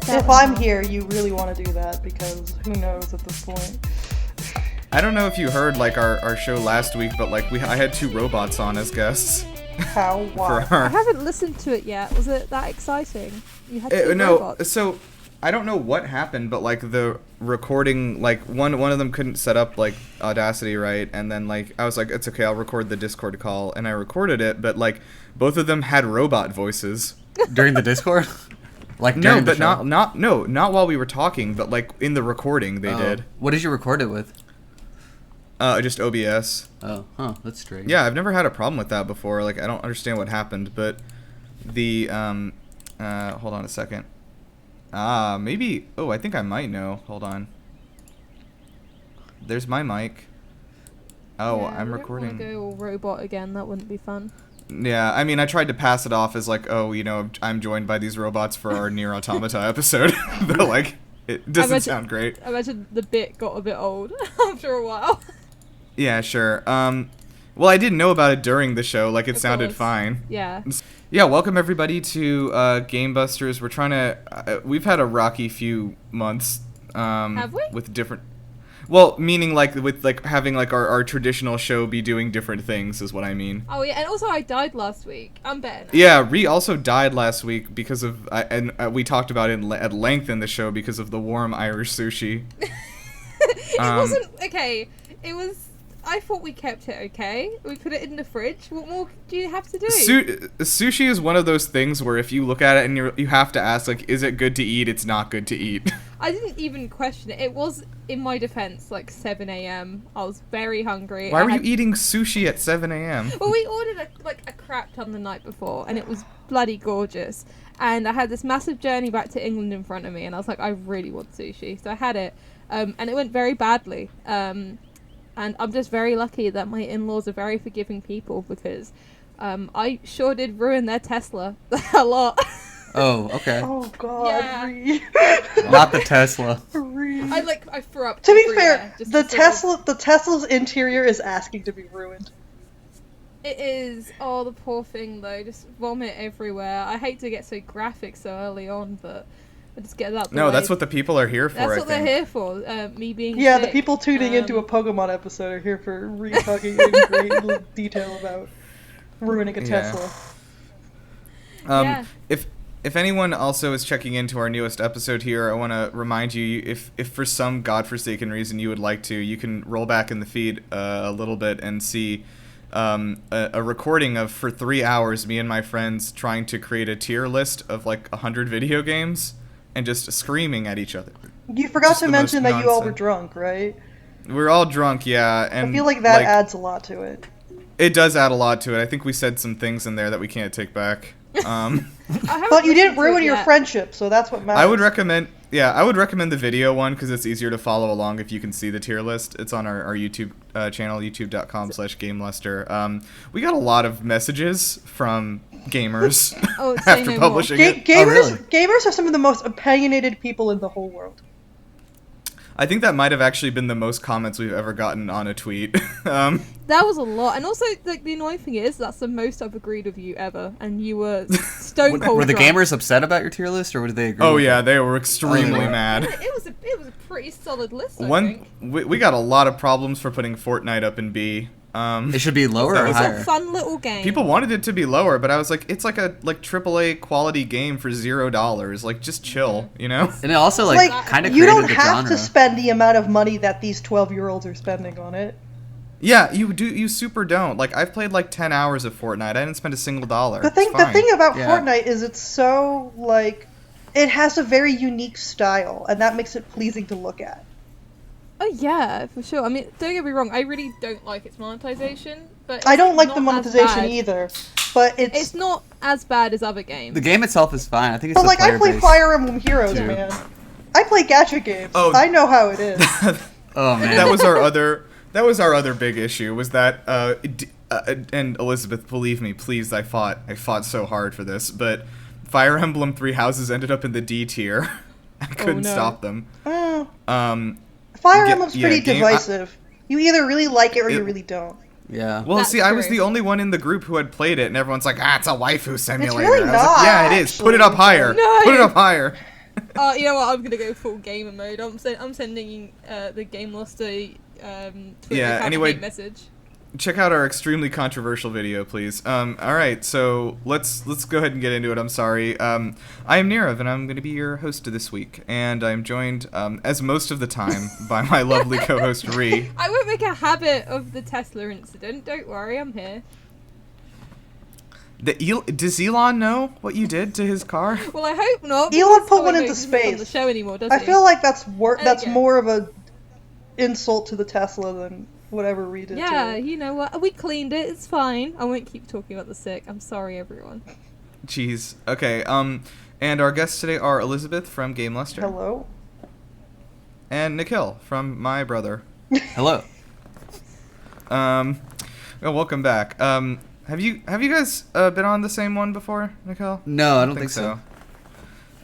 If I'm here, you really want to do that, because who knows at this point. I don't know if you heard like our show last week, but like I had 2 robots on as guests. How? Why? I haven't listened to it yet. Was it that exciting? You had 2 robots. So I don't know what happened, but like the recording, like one of them couldn't set up like Audacity right, and then like I was like, it's okay, I'll record the Discord call, and I recorded it, but like both of them had robot voices during the Discord. Like no, but not while we were talking, but like in the recording they did. What did you record it with? Just OBS. Oh, huh, that's strange. Yeah, I've never had a problem with that before. Like, I don't understand what happened, but the, hold on a second. Maybe, I think I might know. Hold on. There's my mic. Oh, yeah, I'm recording. I don't want to go all robot again, that wouldn't be fun. Yeah, I mean, I tried to pass it off as like, I'm joined by these robots for our Nier Automata episode. But, like, it doesn't sound great. I imagine the bit got a bit old after a while. Yeah, sure. Well, I didn't know about it during the show. Like, it sounded fine. Yeah. Yeah, welcome everybody to GameBusters. We're trying to... we've had a rocky few months. Have we? With different... Well, meaning, like, with, like, having, like, our traditional show be doing different things is what I mean. Oh, yeah, and also I died last week. I'm better now. Yeah, Ree also died last week because of... we talked about it at length in the show because of the warm Irish sushi. It wasn't... Okay, it was... I thought we kept it okay. We put it in the fridge. What more do you have to do? Sushi is one of those things where if you look at it and you have to ask, like, is it good to eat? It's not good to eat. I didn't even question it. It was, in my defense, like 7 a.m. I was very hungry. Why were you eating sushi at 7 a.m.? Well, we ordered a crap ton the night before, and it was bloody gorgeous. And I had this massive journey back to England in front of me, and I was like, I really want sushi. So I had it, and it went very badly. And I'm just very lucky that my in-laws are very forgiving people, because I sure did ruin their Tesla a lot. Oh, okay. Oh God, Yeah. Ree. Not the Tesla. Ree. I threw up. To be everywhere, fair, just the to sort of- Tesla's interior is asking to be ruined. It is. Oh, the poor thing though, just vomit everywhere. I hate to get so graphic so early on, but I just get that. No, that's what the people are here for. That's I what think. they're here for. Me being. Yeah, sick. the people tuning into a Pokemon episode are here for Ree talking in great detail about ruining a Tesla. Yeah. If anyone also is checking into our newest episode here, I want to remind you, if for some godforsaken reason you would like to, you can roll back in the feed a little bit and see a recording of, for 3 hours, me and my friends trying to create a tier list of like 100 video games and just screaming at each other. You forgot Just to the mention most that you all were nonsense. drunk, right? We're all drunk, yeah. And I feel like that adds a lot to it. It does add a lot to it. I think we said some things in there that we can't take back. But you didn't ruin your friendship, so that's what matters. I would recommend the video one because it's easier to follow along if you can see the tier list. It's on our YouTube channel, youtube.com/GameLuster. We got a lot of messages from gamers after publishing it. Gamers are some of the most opinionated people in the whole world. I think that might have actually been the most comments we've ever gotten on a tweet. That was a lot, and also like the annoying thing is that's the most I've agreed with you ever, and you were stone cold. Were the drunk. gamers upset about your tier list, or did they agree? Oh with yeah, it? they were extremely mad. It was a pretty solid list. I think. We got a lot of problems for putting Fortnite up in B. It should be lower or It's higher. a fun little game. People wanted it to be lower, but I was like, it's like a AAA quality game for $0. Like, just chill, you know? And it also kind of you created don't the have genre. to spend the amount of money that these 12-year-olds are spending on it. Yeah, you do. You super don't. Like, I've played like 10 hours of Fortnite. I didn't spend a single dollar. The thing about Fortnite is it's so it has a very unique style, and that makes it pleasing to look at. Oh yeah, for sure. I mean, don't get me wrong. I really don't like its monetization, but I don't like the not monetization either. But it's not as bad as other games. The game itself is fine. I think it's. But I play Fire Emblem Heroes, too. man. I play Gadget games. Oh. I know how it is. Oh man. That was our other. That was our other big issue. Was that and Elizabeth, believe me, please. I fought so hard for this, but Fire Emblem Three Houses ended up in the D tier. I couldn't stop them. Fire Emblem's pretty divisive. You either really like it or you really don't. Yeah. Well, That's see, I was true. the only one in the group who had played it, and everyone's like, it's a waifu simulator. really I was like, not, yeah, it is. Put it up higher. No. Put it up higher. You know what? I'm gonna go full gamer mode. I'm sending the GameLuster Twitter account anyway, a message. Check out our extremely controversial video, please. All right, so let's go ahead and get into it. I'm sorry. I am Nirav, and I'm going to be your host this week, and I'm joined, as most of the time, by my lovely co-host Ree. I won't make a habit of the Tesla incident. Don't worry, I'm here. Does Elon know what you did to his car? Well, I hope not. Elon put one into space. On the show anymore, does I he? feel like that's more of a insult to the Tesla than whatever Ree did. Yeah, you know what? We cleaned it. It's fine. I won't keep talking about the sick. I'm sorry, everyone. Jeez. Okay. And our guests today are Elizabeth from GameLuster. Hello. And Nikhil from my brother. Hello. Welcome back. Have you guys been on the same one before, Nikhil? No, I don't think so.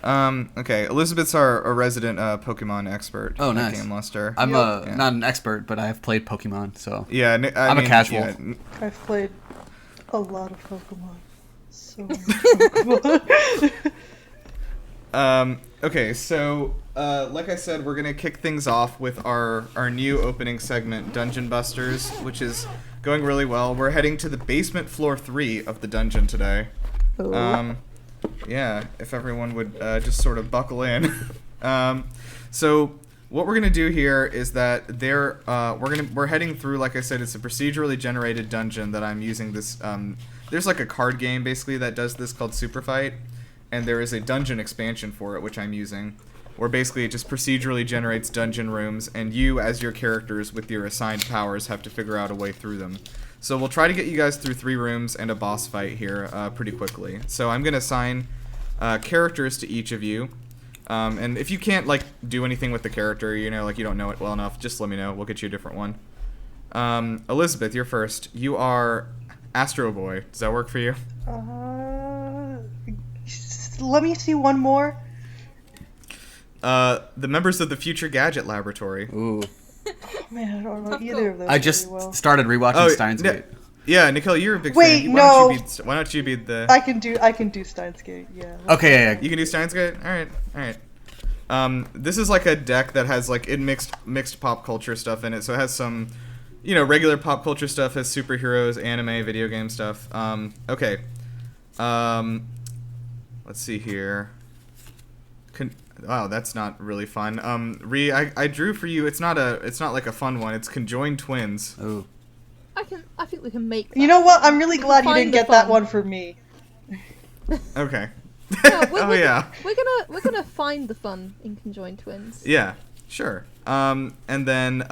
Okay, Elizabeth's our resident Pokemon expert. Oh, at nice. GameLuster. I'm not an expert, but I have played Pokemon, so Yeah, I'm a casual. Yeah. I've played a lot of Pokemon. So many Pokemon. Okay, so like I said, we're gonna kick things off with our new opening segment, Dungeon Busters, which is going really well. We're heading to the basement floor 3 of the dungeon today. Ooh. Yeah, if everyone would just sort of buckle in. So what we're gonna do here is that we're heading through, like I said, it's a procedurally generated dungeon that I'm using this. There's like a card game basically that does this called Super Fight, and there is a dungeon expansion for it which I'm using, where basically it just procedurally generates dungeon rooms, and you as your characters with your assigned powers have to figure out a way through them. So we'll try to get you guys through 3 rooms and a boss fight here pretty quickly. So I'm going to assign characters to each of you. And if you can't, like, do anything with the character, you know, like you don't know it well enough, just let me know. We'll get you a different one. Elizabeth, you're first. You are Astro Boy. Does that work for you? Let me see one more. The members of the Future Gadget Laboratory. Ooh. Oh, man, I don't know either of those. I just really well. started rewatching Steins Gate. Yeah, Nikhil, you're a big Wait, fan. no. Why don't you be the... I can do Steins Gate. Yeah. Okay, yeah. You can do Steins Gate? All right. This is like a deck that has like mixed pop culture stuff in it. So it has some, you know, regular pop culture stuff, has superheroes, anime, video game stuff. Okay. Let's see here. Wow, that's not really fun. Ree, I drew for you. It's not like a fun one. It's conjoined twins. Ooh. I think we can make that. You know what? I'm really glad you didn't the get that fun. one for me. Okay. No, Yeah. We're gonna find the fun in conjoined twins. Yeah. Sure. And then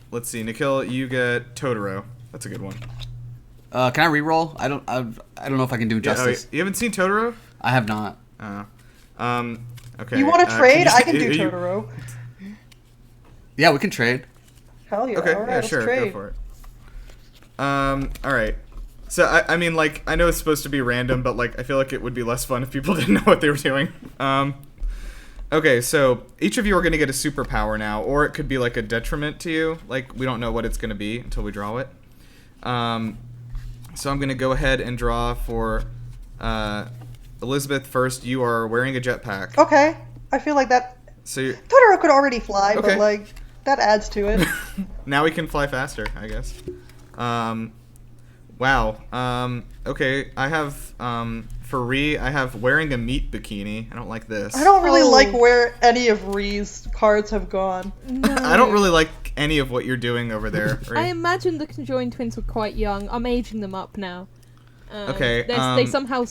let's see, Nikhil, you get Totoro. That's a good one. Can I re-roll? I don't know if I can do justice. You haven't seen Totoro? I have not. Okay. You want to trade? I can do Totoro. Yeah, we can trade. Hell yeah. Okay, All right, yeah, let's sure, trade. go for it. All right. So I mean, like, I know it's supposed to be random, but like, I feel like it would be less fun if people didn't know what they were doing. Okay, so each of you are gonna get a superpower now, or it could be like a detriment to you. Like, we don't know what it's gonna be until we draw it. So I'm gonna go ahead and draw for Elizabeth first. You are wearing a jetpack. Okay. I feel like that. So you're, Totoro could already fly, Okay. but like that adds to it. now we can fly faster, I guess. Wow. Okay, I have for Ree, I have wearing a meat bikini. I don't like this. I don't really Oh. like where any of Ree's cards have gone. No. I don't really like any of what you're doing over there, Ree. I imagine the conjoined twins were quite young. I'm aging them up now. Okay, They somehow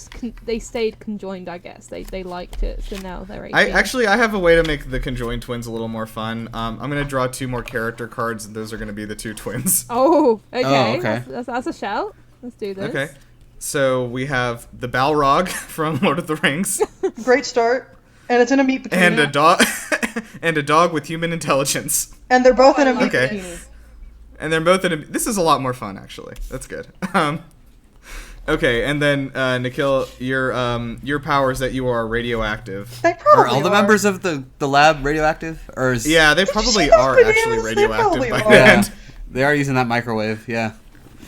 they stayed conjoined. I guess they liked it, so now they're 18. I have a way to make the conjoined twins a little more fun. I'm gonna draw 2 more character cards, and those are gonna be the 2 twins. Oh, okay. Oh, okay. That's a shout. Let's do this. Okay. So we have the Balrog from Lord of the Rings, Great start. And it's in a meat bikini. and a dog, and a dog with human intelligence. And they're both in a meat Okay. bikini. And they're both in a... This is a lot more fun, actually. That's good. Okay, and then, Nikhil, your power is that you are radioactive. They probably Are all the members of the lab radioactive? Or is... Yeah, they Did you probably see those are bananas? actually They radioactive probably by are. the Yeah. end. They are using that microwave, yeah.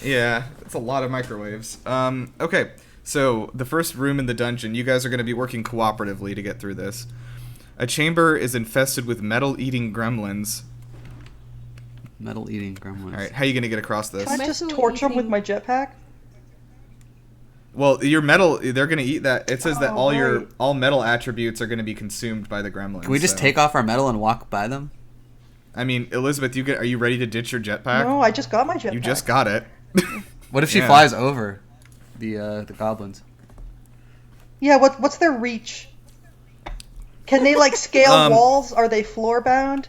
Yeah, it's a lot of microwaves. Okay, so the first room in the dungeon, you guys are going to be working cooperatively to get through this. A chamber is infested with metal-eating gremlins. Metal-eating gremlins. All right, how are you going to get across this? Can I just Metal torch them with eating- my jetpack? Well, your metal, they're going to eat that. It says that Oh, right. all metal attributes are going to be consumed by the gremlins. Can we just so- take off our metal and walk by them? I mean, Elizabeth, are you ready to ditch your jetpack? No, I just got my jetpack. You just got it. What if she Yeah. flies over the goblins? Yeah, what's their reach? Can they like scale walls? Are they floor bound?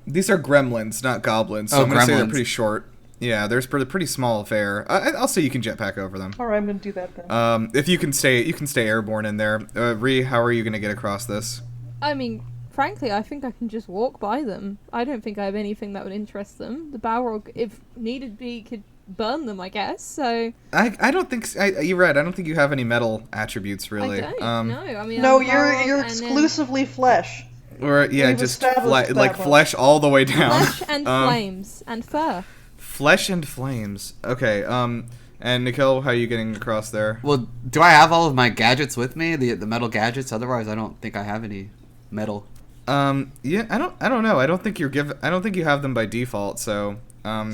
These are gremlins, not goblins. So Oh, I'm going to say they're gremlins. pretty short. Yeah, there's pretty small affair. I'll say you can jetpack over them. All right, I'm gonna do that then. If you can stay airborne in there. Ree, how are you going to get across this? I mean, frankly, I think I can just walk by them. I don't think I have anything that would interest them. The Balrog, if needed be, could burn them, I guess. So I don't think you're right. I don't think you have any metal attributes really. I don't. No, I mean, No, I'm a Balrog you're and then exclusively flesh. Or yeah, We've just established that like one. flesh all the way down. flesh and flames and fur. Flesh and flames. Okay. And Nikhil, how are you getting across there? Well, do I have all of my gadgets with me? The metal gadgets? Otherwise, I don't think I have any metal. Yeah, I don't know. I don't think you have them by default. So,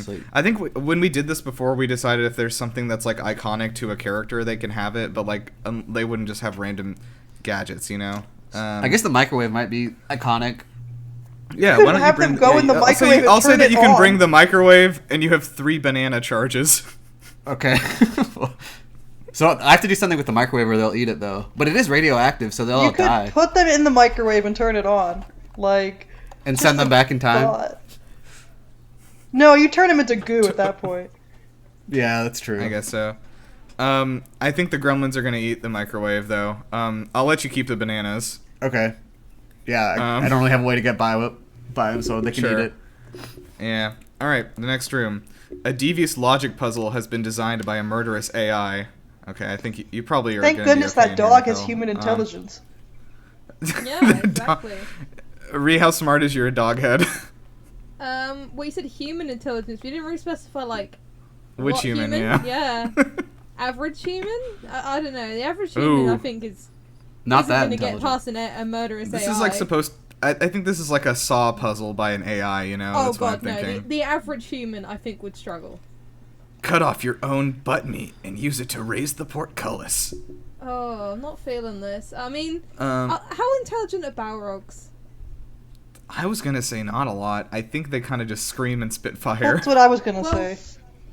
Sweet. I think when we did this before, we decided if there's something that's like iconic to a character, they can have it, but like they wouldn't just have random gadgets, you know. I guess the microwave might be iconic. Yeah, You why could don't have you them bring? go in the microwave and I'll say turn that it you can on. bring the microwave, and you have 3 banana charges. Okay. So I have to do something with the microwave or they'll eat it, though. But it is radioactive, so they'll You all could die. put them in the microwave and turn it on, like. And send them back in time? thought. No, you turn them into goo at that point. Yeah, that's true. I guess so. I think the gremlins are gonna eat the microwave, though. I'll let you keep the bananas. Okay. Yeah, I Um, don't really have a way to get by them, so they can Sure. eat it. Yeah. All right. The next room. A devious logic puzzle has been designed by a murderous AI. Okay, I think you probably are. Thank gonna be goodness okay that in here, dog has Nikhil. human intelligence. Yeah, The dog- exactly. Ree, how smart is your dog head? Well, you said human intelligence. We didn't really specify like Which what human? human? Yeah. Average human? I don't know. The average human, Ooh. I think, is Not isn't that going to get intelligent. past a murderous This AI. is like supposed. I think this is like a saw puzzle by an AI. You know. Oh That's what god, I'm no. thinking. The average human, I think, would struggle. Cut off your own butt meat and use it to raise the portcullis. Oh, I'm not feeling this. I mean, Um, how intelligent are Balrogs? I was gonna say not a lot. I think they kind of just scream and spit fire. That's what I was gonna Well, say.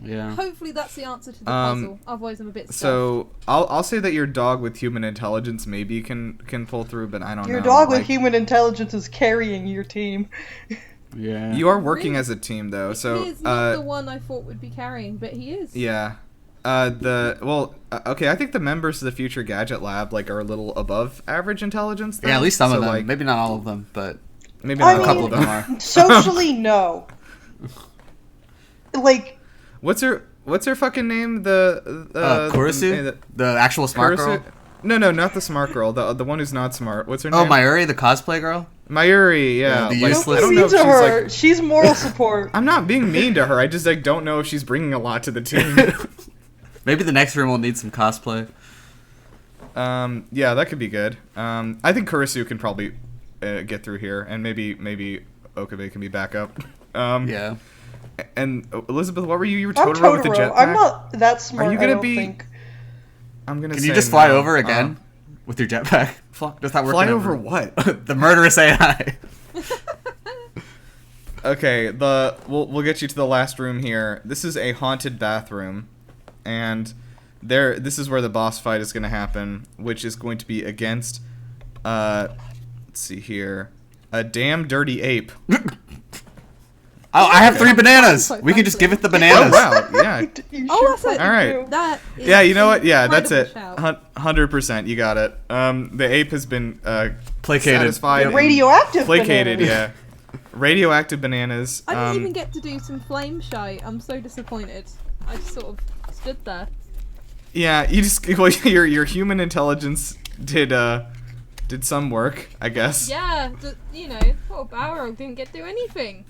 Yeah. Hopefully that's the answer to the Um, puzzle. Otherwise I'm a bit stuffed. So I'll say that your dog with human intelligence maybe can pull through, but I don't know. Your dog with Like, human intelligence is carrying your team. Yeah. You are working Really? as a team though, so he is not the one I thought would be carrying, but he is. yeah. Okay, I think the members of the future Gadget Lab like are a little above average intelligence. Though. Yeah, at least some So, of them. like, Maybe not all of them, but maybe I not mean, a couple of them are. Socially, no. Like, What's her fucking name? The Kurisu? The actual smart girl? No, not the smart girl. The one who's not smart. What's her Oh, name? Mayuri, the cosplay girl? Mayuri, yeah. Yeah, the like, useless- I don't mean know if to she's her. like. She's moral support. I'm not being mean to her. I just like don't know if she's bringing a lot to the team. Maybe the next room will need some cosplay. Yeah, that could be good. I think Kurisu can probably get through here, and maybe Okabe can be backup. Yeah. And Elizabeth, what were you? You were I'm Totoro with the Totoro. jetpack. I'm not that smart. Are you gonna I don't be- think. I'm gonna. Can say you just fly no. over again with your jetpack? Does that work? Fly over what? The murderous AI. Okay, we'll get you to the last room here. This is a haunted bathroom, and this is where the boss fight is going to happen, which is going to be against let's see here, a damn dirty ape. Oh, I have 3 bananas. We can just give it the Oh bananas. wow, yeah. You Oh, sure that's it. fucking All right. do. That is Yeah, you know what? Yeah, that's it. incredible shout. 100%, you got it. The ape has been Placated. satisfied, The and radioactive placated, bananas. yeah. Radioactive bananas. I didn't even get to do some flame shite. I'm so disappointed. I just sort of stood there. Yeah, you just well, your human intelligence did some work, I guess. Yeah, poor Balrog didn't get to do anything.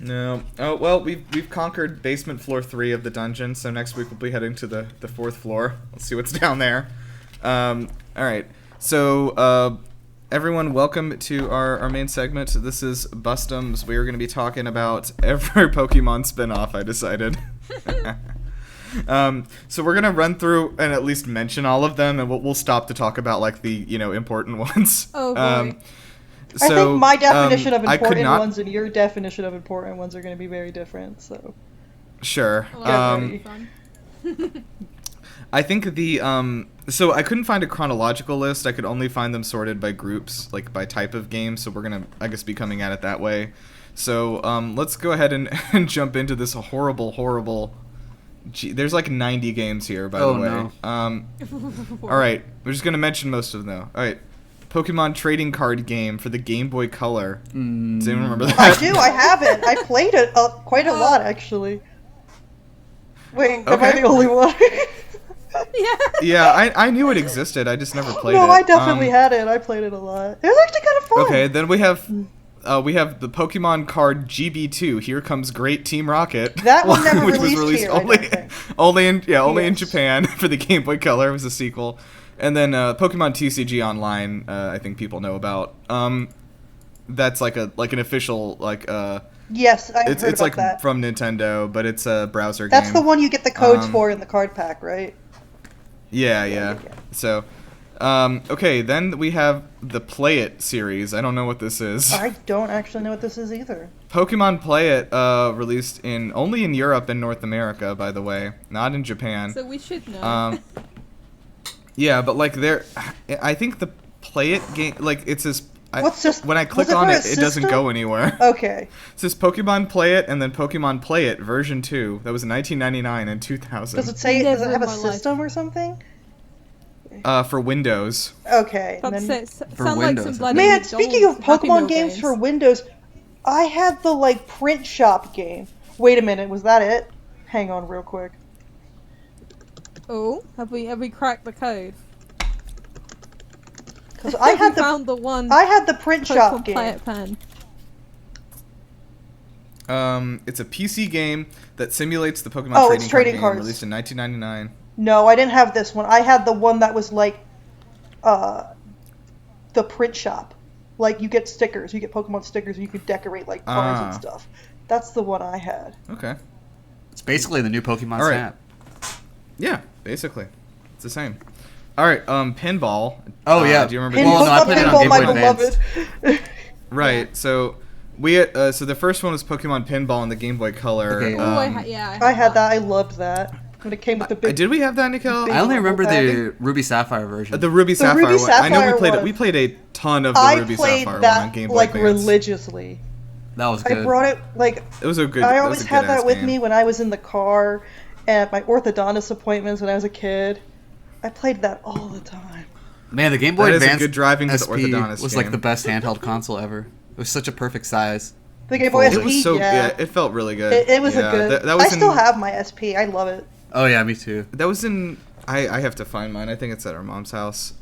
No. Oh well, we've conquered basement floor 3 of the dungeon, so next week we'll be heading to the 4th floor. Let's see what's down there. All right. So everyone, welcome to our main segment. This is Bustums. We are going to be talking about every Pokemon spin-off, I decided. So we're going to run through and at least mention all of them, and we'll stop to talk about, like, the, important ones. Oh, boy. I think my definition of I could important not- ones and your definition of important ones are going to be very different, so... Sure. Fun. I think so I couldn't find a chronological list. I could only find them sorted by groups, like by type of game, so we're going to, I guess, be coming at it that way. So let's go ahead and jump into this horrible... there's like 90 games here, by the way. No. Alright, we're just going to mention most of them, though. Alright, Pokemon trading card game for the Game Boy Color. Does anyone remember that? I do, I have it. I played it quite a lot, actually. Wait, am I the only one? Yeah, I knew it existed. I just never played it. No, I definitely had it. I played it a lot. It was actually kind of fun. Okay, then we have the Pokemon card GB2. Here Comes Great Team Rocket. That one never which was released released here, I don't think. only in Yes. Japan for the Game Boy Color. It was a sequel. And then Pokemon TCG Online, I think people know about. That's like an official Yes, I've heard it's about like that. from Nintendo, but it's a browser game. That's the one you get the codes for in the card pack, right? Yeah. So, okay, then we have the Play It series. I don't know what this is. I don't actually know what this is either. Pokemon Play It released only in Europe and North America, by the way, not in Japan. So we should know. Yeah, but like I think the Play It game, like it says. What's this? When I click was it on for a it, it doesn't system? go anywhere. Okay. It says Pokemon Play It and then Pokemon Play It version 2. That was 1999 and 2000. Does it say? Never Does it have in a my life. system or something? For Windows. Okay. But and then- sound For like Windows, some I bloody Man, speaking of McDonald's Happy Meal Pokemon games for Windows, I had the print shop game. Wait a minute, was that it? Hang on, real quick. Oh, have we cracked the code? Because I had the found the one. I had the print shop Pokemon Play game. It pen. It's a PC game that simulates the Pokemon Oh, trading, it's trading card cards. game, released in 1999. No, I didn't have this one. I had the one that was the print shop. Like, you get stickers. You get Pokemon stickers and you could decorate, cards and stuff. That's the one I had. Okay. It's basically the new Pokemon All right. Snap. Yeah, basically. It's the same. Alright, Pinball. Oh, yeah. Do you remember Well, no, I Pokemon played it on Pinball, Game my Boy Advance. beloved. Right, so so the first one was Pokemon Pinball on the Game Boy Color. Okay. Oh, I had that. I loved that. When it came with the big... Did we have that, Nikhil? Big- I only remember Bubble the Ruby Sapphire version. The Ruby Sapphire Ruby one. I know Sapphire we played it. one. We played a ton of the I Ruby played Sapphire one that, on Game Boy Advance. religiously. That was I good. brought it, It was a good. I that always was a had good-ass that with game. me when I was in the car at my orthodontist appointments when I was a kid. I played that all the time. Man, the Game Boy That is a Advance good driving to the SP orthodontist was like game. the best handheld console ever. It was such a perfect size. The Game Boy It SP, It was so yeah. it felt really good. It was Yeah, a good... That was I still in, have my SP. I love it. Oh yeah, me too. That was in. I have to find mine. I think it's at our mom's house.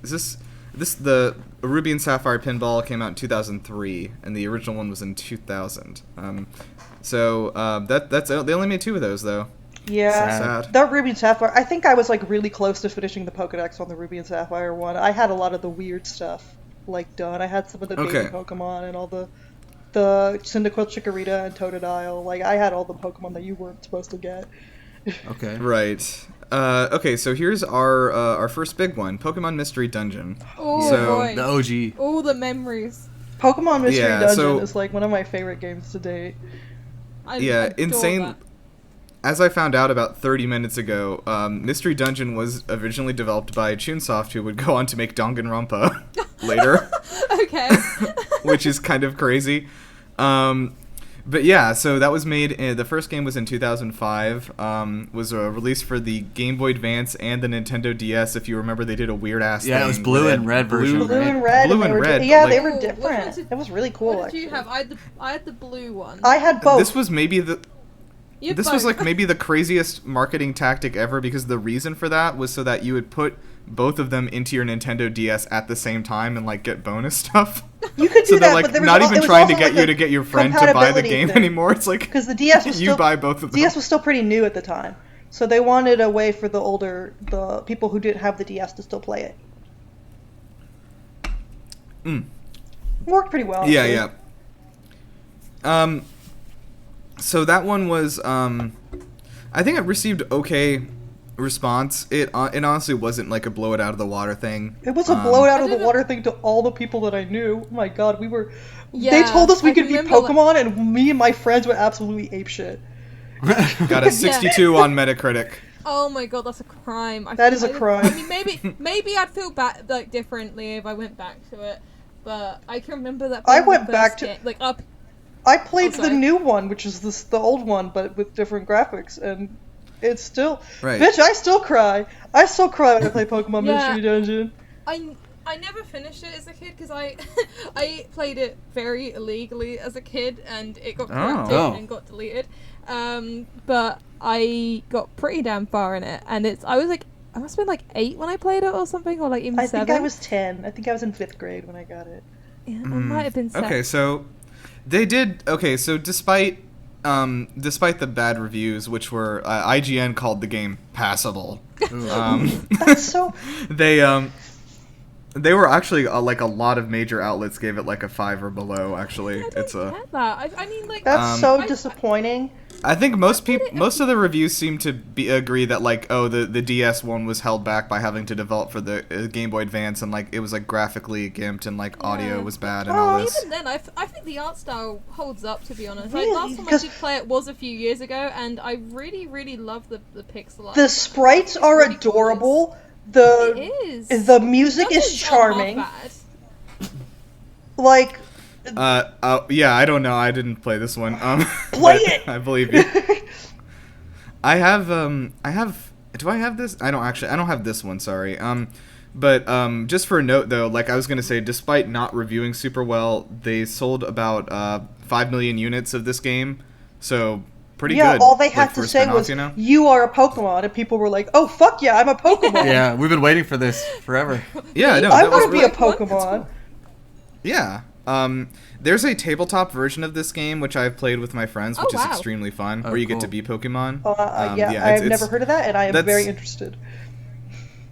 Is this the Ruby and Sapphire Pinball came out in 2003, and the original one was in 2000. That's they only made 2 of those though. Yeah. Sad. That Ruby and Sapphire, I think I was really close to finishing the Pokedex on the Ruby and Sapphire one. I had a lot of the weird stuff done. I had some of the baby Pokemon and all the Cyndaquil, Chikorita, and Totodile. I had all the Pokemon that you weren't supposed to get. Okay. Right. Okay, so here's our first big one, Pokemon Mystery Dungeon. Oh So- boy. The OG. All the memories. Pokemon Mystery Yeah, Dungeon so- is one of my favorite games to date. I Yeah, adore insane. that. As I found out about 30 minutes ago, Mystery Dungeon was originally developed by Chunsoft, who would go on to make Danganronpa later, Okay. which is kind of crazy. But yeah, so that was made. The first game was in 2005. Was released for the Game Boy Advance and the Nintendo DS. If you remember, they did a weird ass. Yeah, it was thing blue where and they red had version, Blue right? and red. Blue they and were red, Yeah, like- they were Ooh, which different. ones did- It was really cool, What did you actually. have? I had the blue one. I had both. This was maybe the. You had This was both. maybe the craziest marketing tactic ever, because the reason for that was so that you would put both of them into your Nintendo DS at the same time and get bonus stuff. You could do So that, they're but there was not it even was trying to also get you to get your friend to buy the compatibility game thing. anymore. It's like Because the DS was you still buy both of them. DS was still pretty new at the time, so they wanted a way for the people who didn't have the DS to still play it. Worked pretty well. Yeah, actually. yeah. So that one was, I think it received okay response. It honestly wasn't like a blow it out of the water thing. It was a blow it out of the didn't- water thing to all the people that I knew. Oh my god, we were. Yeah, they told us we I could beat remember, Pokemon, and me and my friends were absolutely apeshit. Got a 62 on Metacritic. Oh my god, that's a crime. That is a crime. I mean, maybe I'd feel back like differently if I went back to it, but I can remember that. I being the went first back to- game, like up. I played Oh, the sorry. new one, which is the old one, but with different graphics, and it's still. Right. Bitch, I still cry. I still cry when I play Pokemon Yeah. Mystery Dungeon. I never finished it as a kid because I I played it very illegally as a kid and it got corrupted Oh. and got deleted. But I got pretty damn far in it, and I was like, I must have been like 8 when I played it or something, or like even I 7. think I was 10. I think I was in 5th grade when I got it. Yeah, I might have been 7. Okay, so they did. Okay, so despite the bad reviews, which were IGN called the game passable, That's so. they were actually like a lot of major outlets gave it like a 5 or below. Actually, I don't it's a. get that. I mean, like That's so I- disappointing. I think most of the reviews seem to agree that like the DS one was held back by having to develop for the Game Boy Advance, and like it was like graphically gimped and like audio Yeah. was bad and all this. Even then, I think the art style holds up, to be honest. Really? Like, last time I 'Cause- did play it was a few years ago, and I really, really love the pixel art. The sprites It's are really adorable. It is. The music is Dungeons aren't charming. half bad. Like, Yeah, I don't know. I didn't play this one. Play but it! I believe you. I have. Do I have this? I don't have this one. Sorry. But just for a note though, like I was gonna say, despite not reviewing super well, they sold about 5 million units of this game, so pretty yeah, good. all they like, had for to a say spin-off, was, you know? "You are a Pokemon," and people were like, "Oh fuck yeah, I'm a Pokemon." Yeah, we've been waiting for this forever. Yeah, no, I that was want to be a really- Pokemon. Yeah. There's a tabletop version of this game which I've played with my friends, which Oh, is wow. extremely fun, Oh, where you get to cool. be Pokemon. Yeah, I've never heard of that, and I am that's- very interested.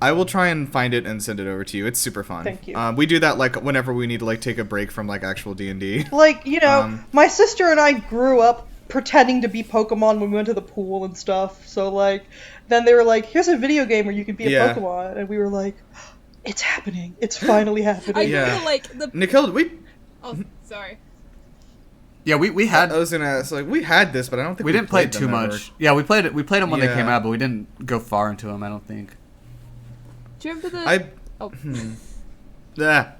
I will try and find it and send it over to you. It's super fun. Thank you. We do that like whenever we need to like take a break from like actual D&D. Like, you know, Um, my sister and I grew up pretending to be Pokemon when we went to the pool and stuff. So, like, then they were like, here's a video game where you can be a Yeah. Pokemon. And we were like, it's happening. It's finally I happening. Yeah. feel like the. Nikhil, Oh, sorry. Yeah, we had I was gonna ask, like we had this, but I don't think we didn't play played it too them ever. much. Yeah, we played them when they Yeah. came out, but we didn't go far into them. I don't think. Do you remember the? I Oh, yeah.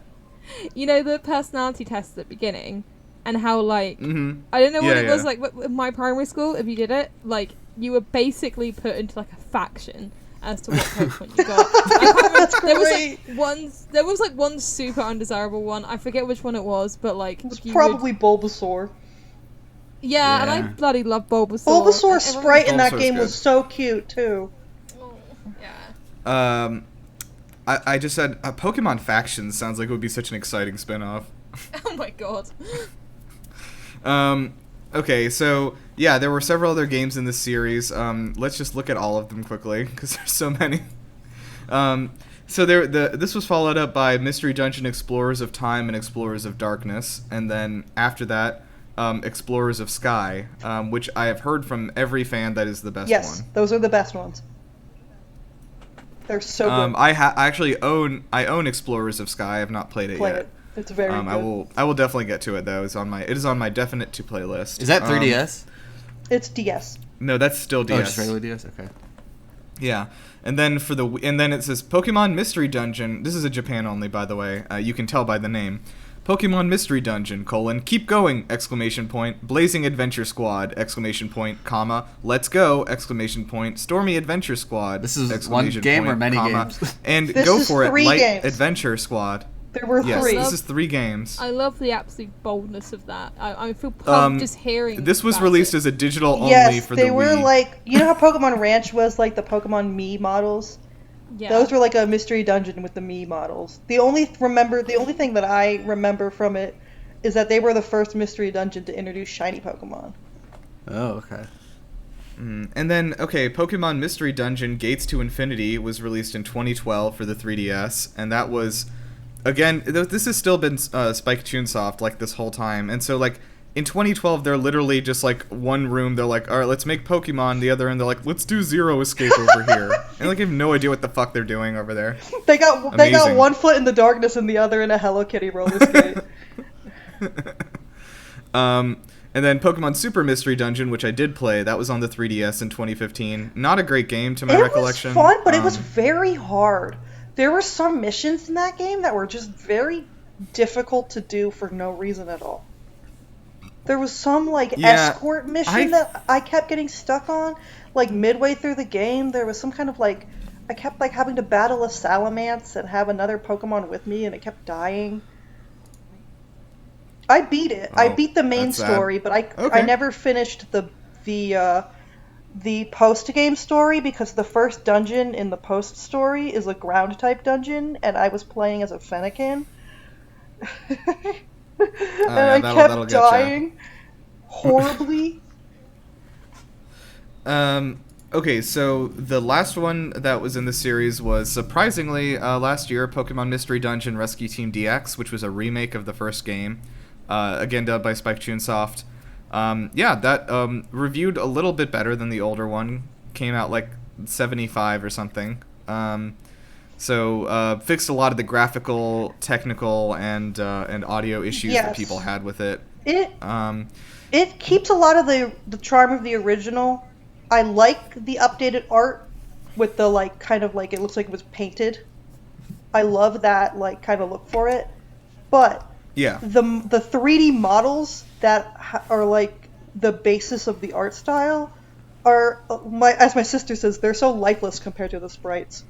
you know the personality test at the beginning, and how like Mm-hmm. I don't know what Yeah, it was yeah. like in my primary school. If you did it, like you were basically put into like a faction as to what Pokemon you got. I can't remember. That's There was great. like one super undesirable one. I forget which one it was, but like It's you probably Bulbasaur. yeah, and I Yeah. bloody love Bulbasaur. Bulbasaur's And everyone- sprite in that Bulbasaur's game good. was so cute, too. Oh, yeah. I just said Pokemon Factions sounds like it would be such an exciting spin-off. Oh my god. Okay, so yeah, there were several other games in this series. Let's just look at all of them quickly because there's so many. So this was followed up by Mystery Dungeon Explorers of Time and Explorers of Darkness, and then after that, Explorers of Sky, which I have heard from every fan that is the best Yes, one. those are the best ones. They're so good. I actually own Explorers of Sky. I have not played it Play yet. it. It's very good. I will definitely get to it though. It is on my definite to play list. Is that 3DS? It's DS. No, that's still DS. Oh, just regular DS. Okay. Yeah, and then then it says Pokemon Mystery Dungeon. This is a Japan only, by the way. You can tell by the name. Pokemon Mystery Dungeon: keep going! Blazing Adventure Squad! Comma Let's go! Stormy Adventure Squad! This is one game or many games? And This go is for it! 3 Light games. Adventure Squad. There were Yes, 3. this is 3 games. I love the absolute boldness of that. I feel pumped just hearing. This was about released it. as a digital only Yes, for the they were Wii. like, you know how Pokemon Ranch was like the Pokemon Mii models? Yeah. Those were like a mystery dungeon with the Mii models. The only thing that I remember from it is that they were the first mystery dungeon to introduce shiny Pokemon. Oh, okay. And then, Pokemon Mystery Dungeon Gates to Infinity was released in 2012 for the 3DS, and that was again, this has still been Spike Chunsoft like this whole time, and so like in 2012 they're literally just like one room. They're like, all right, let's make Pokemon. The other end, they're like, let's do Zero Escape over here, and like I have no idea what the fuck they're doing over there. They got one foot in the darkness and the other in a Hello Kitty roller skate. And then Pokemon Super Mystery Dungeon, which I did play, that was on the 3DS in 2015. Not a great game to my recollection. It was fun, but it was very hard. There were some missions in that game that were just very difficult to do for no reason at all. There was some escort mission that I kept getting stuck on. Like midway through the game, there was some kind of I kept having to battle a Salamence and have another Pokemon with me, and it kept dying. I beat it. I beat the main story, but I never finished the post-game story because the first dungeon in the post story is a ground-type dungeon, and I was playing as a Fennekin. I kept dying horribly. Okay, so the last one that was in the series was, surprisingly, last year, Pokemon Mystery Dungeon Rescue Team DX, which was a remake of the first game. Again, dubbed by Spike Chunsoft. That reviewed a little bit better than the older one. Came out like 75 or something. So fixed a lot of the graphical, technical, and audio issues that people had with it. It keeps a lot of the charm of the original. I like the updated art with the it looks like it was painted. I love that kind of look for it, but. Yeah. The 3D models that are the basis of the art style are as my sister says, they're so lifeless compared to the sprites.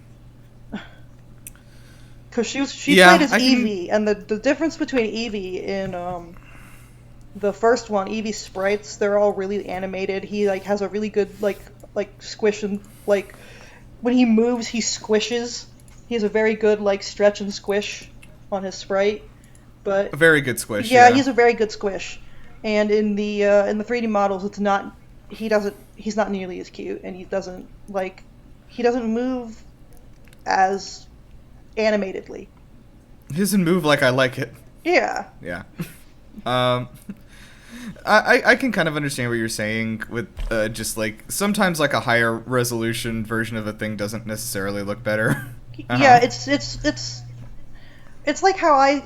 Because she played as Eevee, and the difference between Eevee in the first one, Eevee's sprites, they're all really animated. He has a really good squish and when he moves he squishes. He has a very good stretch and squish on his sprite. But a very good squish. Yeah, he's a very good squish. And in the 3D models, it's not. He's not nearly as cute, and he doesn't move as animatedly. He doesn't move like I like it. Yeah. Yeah. I can kind of understand what you're saying with just sometimes a higher resolution version of a thing doesn't necessarily look better. Yeah, it's like how I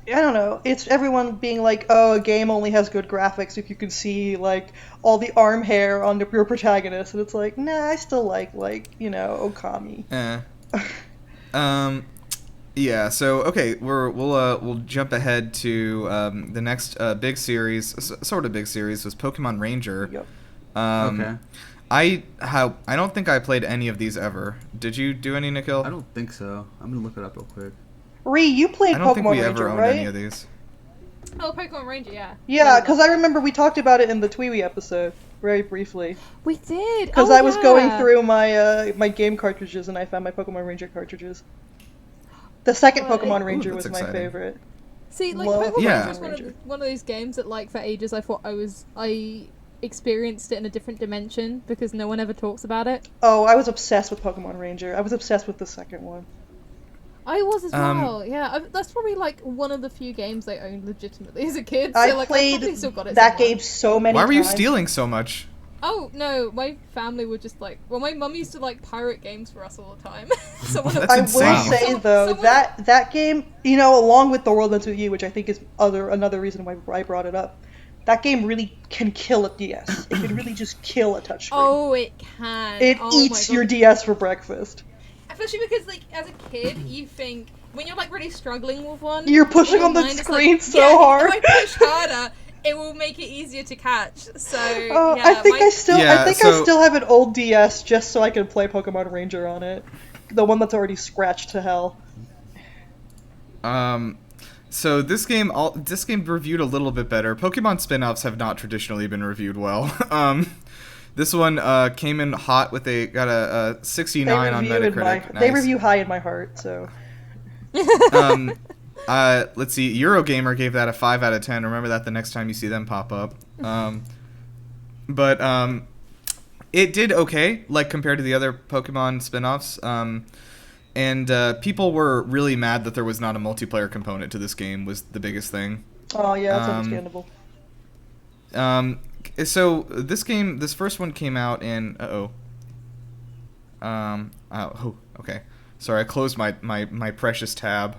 don't know, it's everyone being oh, a game only has good graphics if you can see all the arm hair on your protagonist, and it's nah, I still like Okami. Yeah, so okay, we'll jump ahead to the next big series, sort of big series, was Pokemon Ranger. Yep. Okay. I don't think I played any of these ever. Did you do any, Nikhil? I don't think so. I'm gonna look it up real quick. Ree, you played Pokemon Ranger, right? I don't think we ever owned any of these. Oh, Pokemon Ranger, yeah. Yeah, because I remember we talked about it in the Tweety episode, very briefly. We did! Because I was going through my game cartridges and I found my Pokemon Ranger cartridges. The second Pokemon Ranger was my favorite. See, Pokemon Ranger was one of those games that, for ages, I thought I experienced it in a different dimension because no one ever talks about it. Oh, I was obsessed with Pokemon Ranger. I was obsessed with the second one. I was as well, yeah. That's probably one of the few games I owned legitimately as a kid. So, I played that game so many times. Why were you stealing so much? Oh, no, my family would just my mum used to pirate games for us all the time. I will say, though, that game, along with The World Ends With You, which I think is another reason why I brought it up, that game really can kill a DS. It can really just kill a touchscreen. Oh, it can. It eats your DS for breakfast. Especially because, as a kid, you think, when you're, really struggling with one... You're pushing on the screen so hard. If I push harder, it will make it easier to catch. So, I think I still have an old DS just so I can play Pokemon Ranger on it. The one that's already scratched to hell. So this game reviewed a little bit better. Pokemon spin-offs have not traditionally been reviewed well. This one came in hot got a 69 on Metacritic. They review high in my heart, so. Let's see. Eurogamer gave that a 5 out of 10. Remember that the next time you see them pop up. But it did okay, compared to the other Pokemon spin-offs. And people were really mad that there was not a multiplayer component to this game. Was the biggest thing. Oh yeah, that's understandable. So this first one came out in okay. Sorry, I closed my precious tab.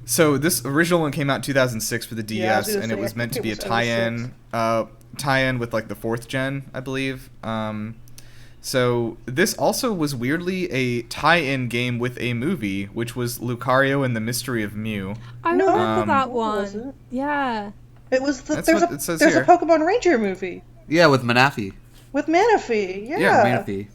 So this original one came out in 2006 for the DS, and it was meant to be a tie-in with like the 4th gen, I believe. So this also was weirdly a tie-in game with a movie, which was Lucario and the Mystery of Mew. I remember that Was one. it? Yeah. It was That's there's what a it says there's here. a Pokemon Ranger movie Yeah, with Manaphy. with Manaphy. Yeah. Yeah, Manaphy.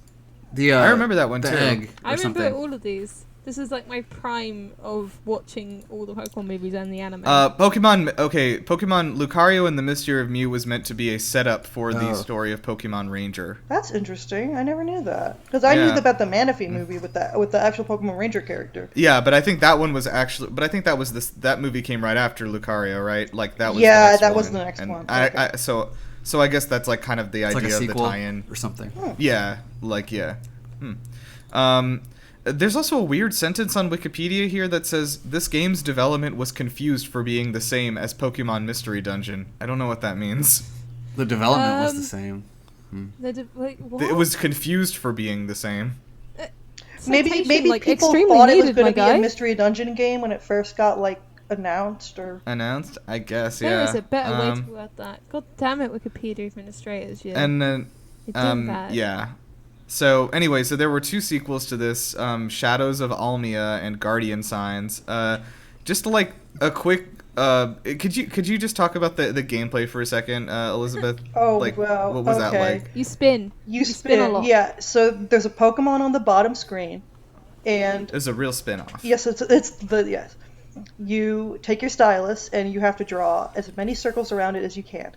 I remember that one the too. egg or I remember something. all of these. This is like my prime of watching all the Pokemon movies and the anime. Pokemon Lucario and the Mystery of Mew was meant to be a setup for the story of Pokemon Ranger. That's interesting. I never knew that because I knew about the Manaphy movie with the actual Pokemon Ranger character. Yeah, but I think that one was actually. But I think that was that movie came right after Lucario, right? Like that was. Yeah, the next that one. was the next And one. So I guess that's like kind of the It's idea like a of the sequel tie-in or something. Yeah, like yeah. There's also a weird sentence on Wikipedia here that says this game's development was confused for being the same as Pokemon Mystery Dungeon. I don't know what that means. The development was the same. What? It was confused for being the same. Maybe Like, people extremely thought it was needed, going my to be guy. a Mystery Dungeon game when it first got like announced or. Announced, I guess. There yeah. is a better way to word that. God damn it, Wikipedia administrators. Yeah. And then, You're doing bad. yeah. So anyway, so there were 2 sequels to this, Shadows of Almia and Guardian Signs. Just like a quick, could you just talk about the gameplay for a second, Elizabeth? Oh, like, well, what was that okay. like? You spin. You spin a lot. Yeah. So there's a Pokemon on the bottom screen, and It was a real spin-off. yes, yes. You take your stylus and you have to draw as many circles around it as you can.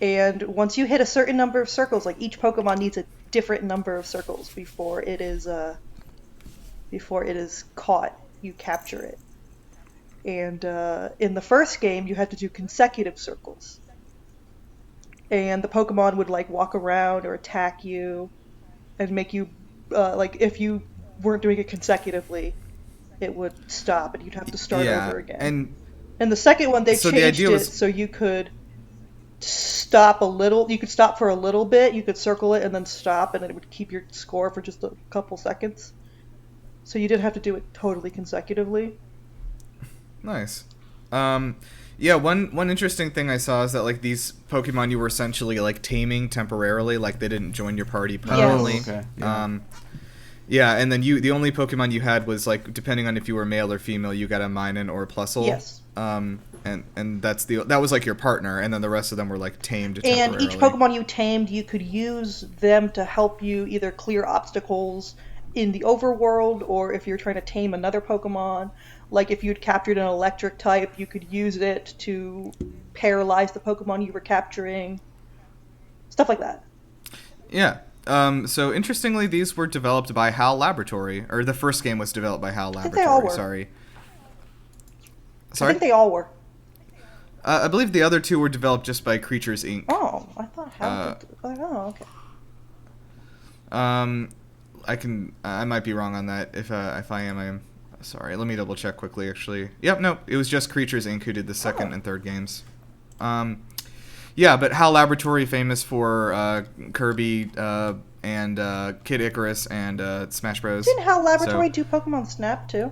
And once you hit a certain number of circles, like each Pokemon needs a different number of circles before it is caught. You capture it. And in the first game, you had to do consecutive circles. And the Pokemon would like walk around or attack you, and make you like if you weren't doing it consecutively, it would stop and you'd have to start over again. And the second one, they changed it so you could stop a little. You could stop for a little bit. You could circle it and then stop, and it would keep your score for just a couple seconds. So you didn't have to do it totally consecutively. Nice. Yeah, one interesting thing I saw is that like these Pokemon you were essentially like taming temporarily, like they didn't join your party permanently. Yes. Oh, okay. Yeah. Yeah, and then the only Pokemon you had was like depending on if you were male or female, you got a Minun or a Plusle. Yes. And that was like your partner, and then the rest of them were like tamed temporarily. And each Pokemon you tamed, you could use them to help you either clear obstacles in the overworld, or if you're trying to tame another Pokemon. Like if you'd captured an electric type, you could use it to paralyze the Pokemon you were capturing. Stuff like that. Yeah. So interestingly, these were developed by HAL Laboratory, or the first game was developed by HAL Laboratory. they all were. Sorry. I think they all were. I believe the other 2 were developed just by Creatures Inc. Oh, I thought HAL did. Oh, okay. I might be wrong on that. If I am, I am sorry. Let me double check quickly. Actually, yep, no, it was just Creatures Inc. who did the second and third games. Yeah, but HAL Laboratory famous for Kirby and Kid Icarus and Smash Bros. Didn't HAL Laboratory do Pokemon Snap too?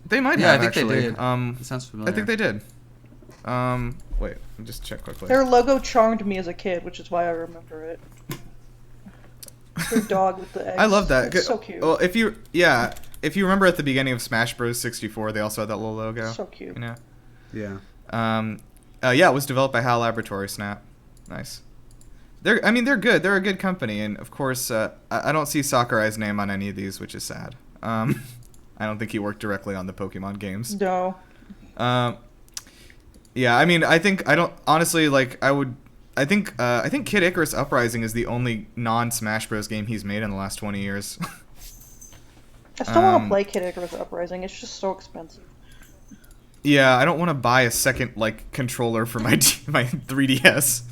They might Yeah, have I think actually. they did. It sounds familiar. I think they did. Wait, let me just check quickly. Their logo charmed me as a kid, which is why I remember it. Their dog with the eggs. I love that. It's so cute. Well, if you remember at the beginning of Smash Bros. 64, they also had that little logo. So cute. You know. Yeah. Yeah, it was developed by HAL Laboratory. Snap. Nice. They're good. They're a good company, and of course, I don't see Sakurai's name on any of these, which is sad. I don't think he worked directly on the Pokemon games. No. Yeah, I mean, I think Kid Icarus Uprising is the only non-Smash Bros. Game he's made in the last 20 years. I still want to play Kid Icarus Uprising. It's just so expensive. Yeah, I don't want to buy a second controller for my 3DS.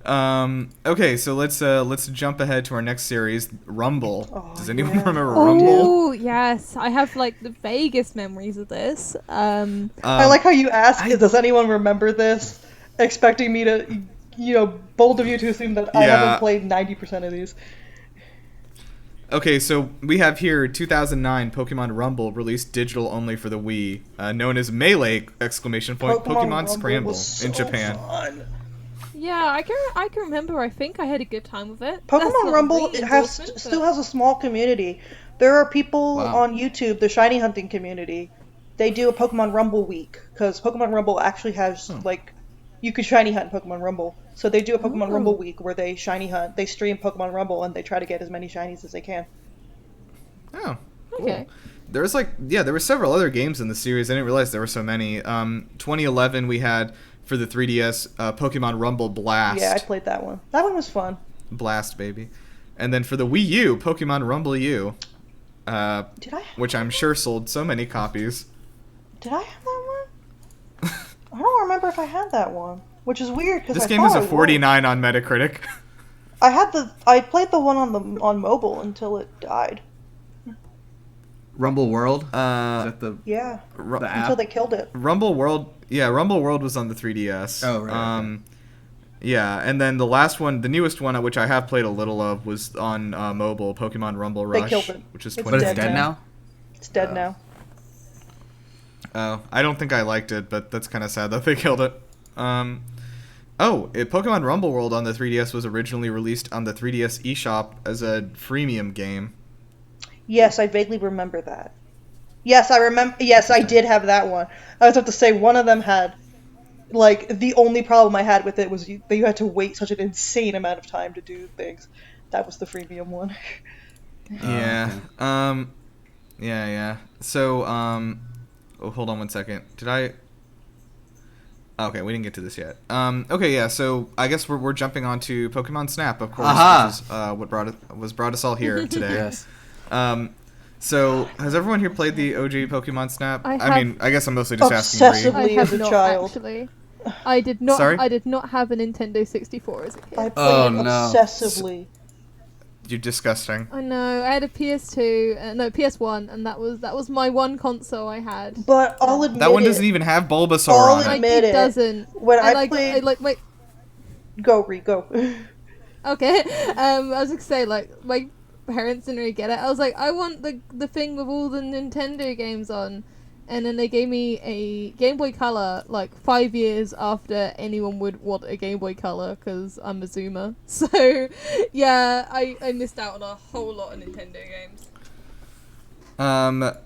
Okay, so let's jump ahead to our next series, Rumble. Oh, Does anyone yeah. remember Rumble? Oh yes, I have like the vaguest memories of this. I like how you ask, does anyone remember this? Expecting me to, bold of you to assume that I Yeah. haven't played 90% of these. Okay, so we have here 2009 Pokemon Rumble released digital only for the Wii, known as Melee! Pokemon Rumble Scramble was so in Japan. fun. Yeah, I can remember. I think I had a good time with it. Pokemon Rumble still has a small community. There are people on YouTube, the shiny hunting community. They do a Pokemon Rumble week because Pokemon Rumble actually has you could shiny hunt in Pokemon Rumble. So they do a Pokemon Rumble week where they shiny hunt. They stream Pokemon Rumble and they try to get as many shinies as they can. Oh, cool. Okay. There's there were several other games in the series. I didn't realize there were so many. 2011 we had for the 3DS Pokemon Rumble Blast. Yeah, I played that one. That one was fun. Blast, baby. And then for the Wii U, Pokemon Rumble U. Did I have which I'm sure sold so many copies. Did I have that one? I don't remember if I had that one, which is weird because This game is a 49 on Metacritic. I played the one on mobile until it died. Rumble World? Is that the Yeah, the app? until they killed it. Rumble World was on the 3DS. Oh, right. Okay. Yeah, and then the last one, the newest one, which I have played a little of, was on mobile, Pokemon Rumble Rush, They killed it. which is It's 20. But it's dead now? It's dead now. Oh, I don't think I liked it, but that's kind of sad that they killed it. Pokemon Rumble World on the 3DS was originally released on the 3DS eShop as a freemium game. Yes, I vaguely remember that. Yes, I remember. Yes, I did have that one. I was about to say one of them had, the only problem I had with it was you had to wait such an insane amount of time to do things. That was the freemium one. Yeah. Okay. Yeah. So, hold on one second. Did I? Okay, we didn't get to this yet. Okay, yeah. So I guess we're jumping onto Pokemon Snap, of course, which is what brought us all here today. Yes. So has everyone here played the OG Pokemon Snap? I mean, I guess I'm mostly just asking Obsessively. Bree. I have as a not child. actually. I did not. Sorry? I did not have a Nintendo 64 as a kid. I played Oh, it no. obsessively. You're disgusting. I know. I had a PS2, PS1, and that was my one console I had. But I'll admit That one it. doesn't even have Bulbasaur I'll on it. admit It it. doesn't. When I I played- wait. Go, Ree, go. Okay. I was gonna say my parents didn't really get it. I was like, I want the thing with all the Nintendo games on, and then they gave me a Game Boy Color 5 years after anyone would want a Game Boy Color because I'm a Zoomer. So yeah, I missed out on a whole lot of Nintendo games.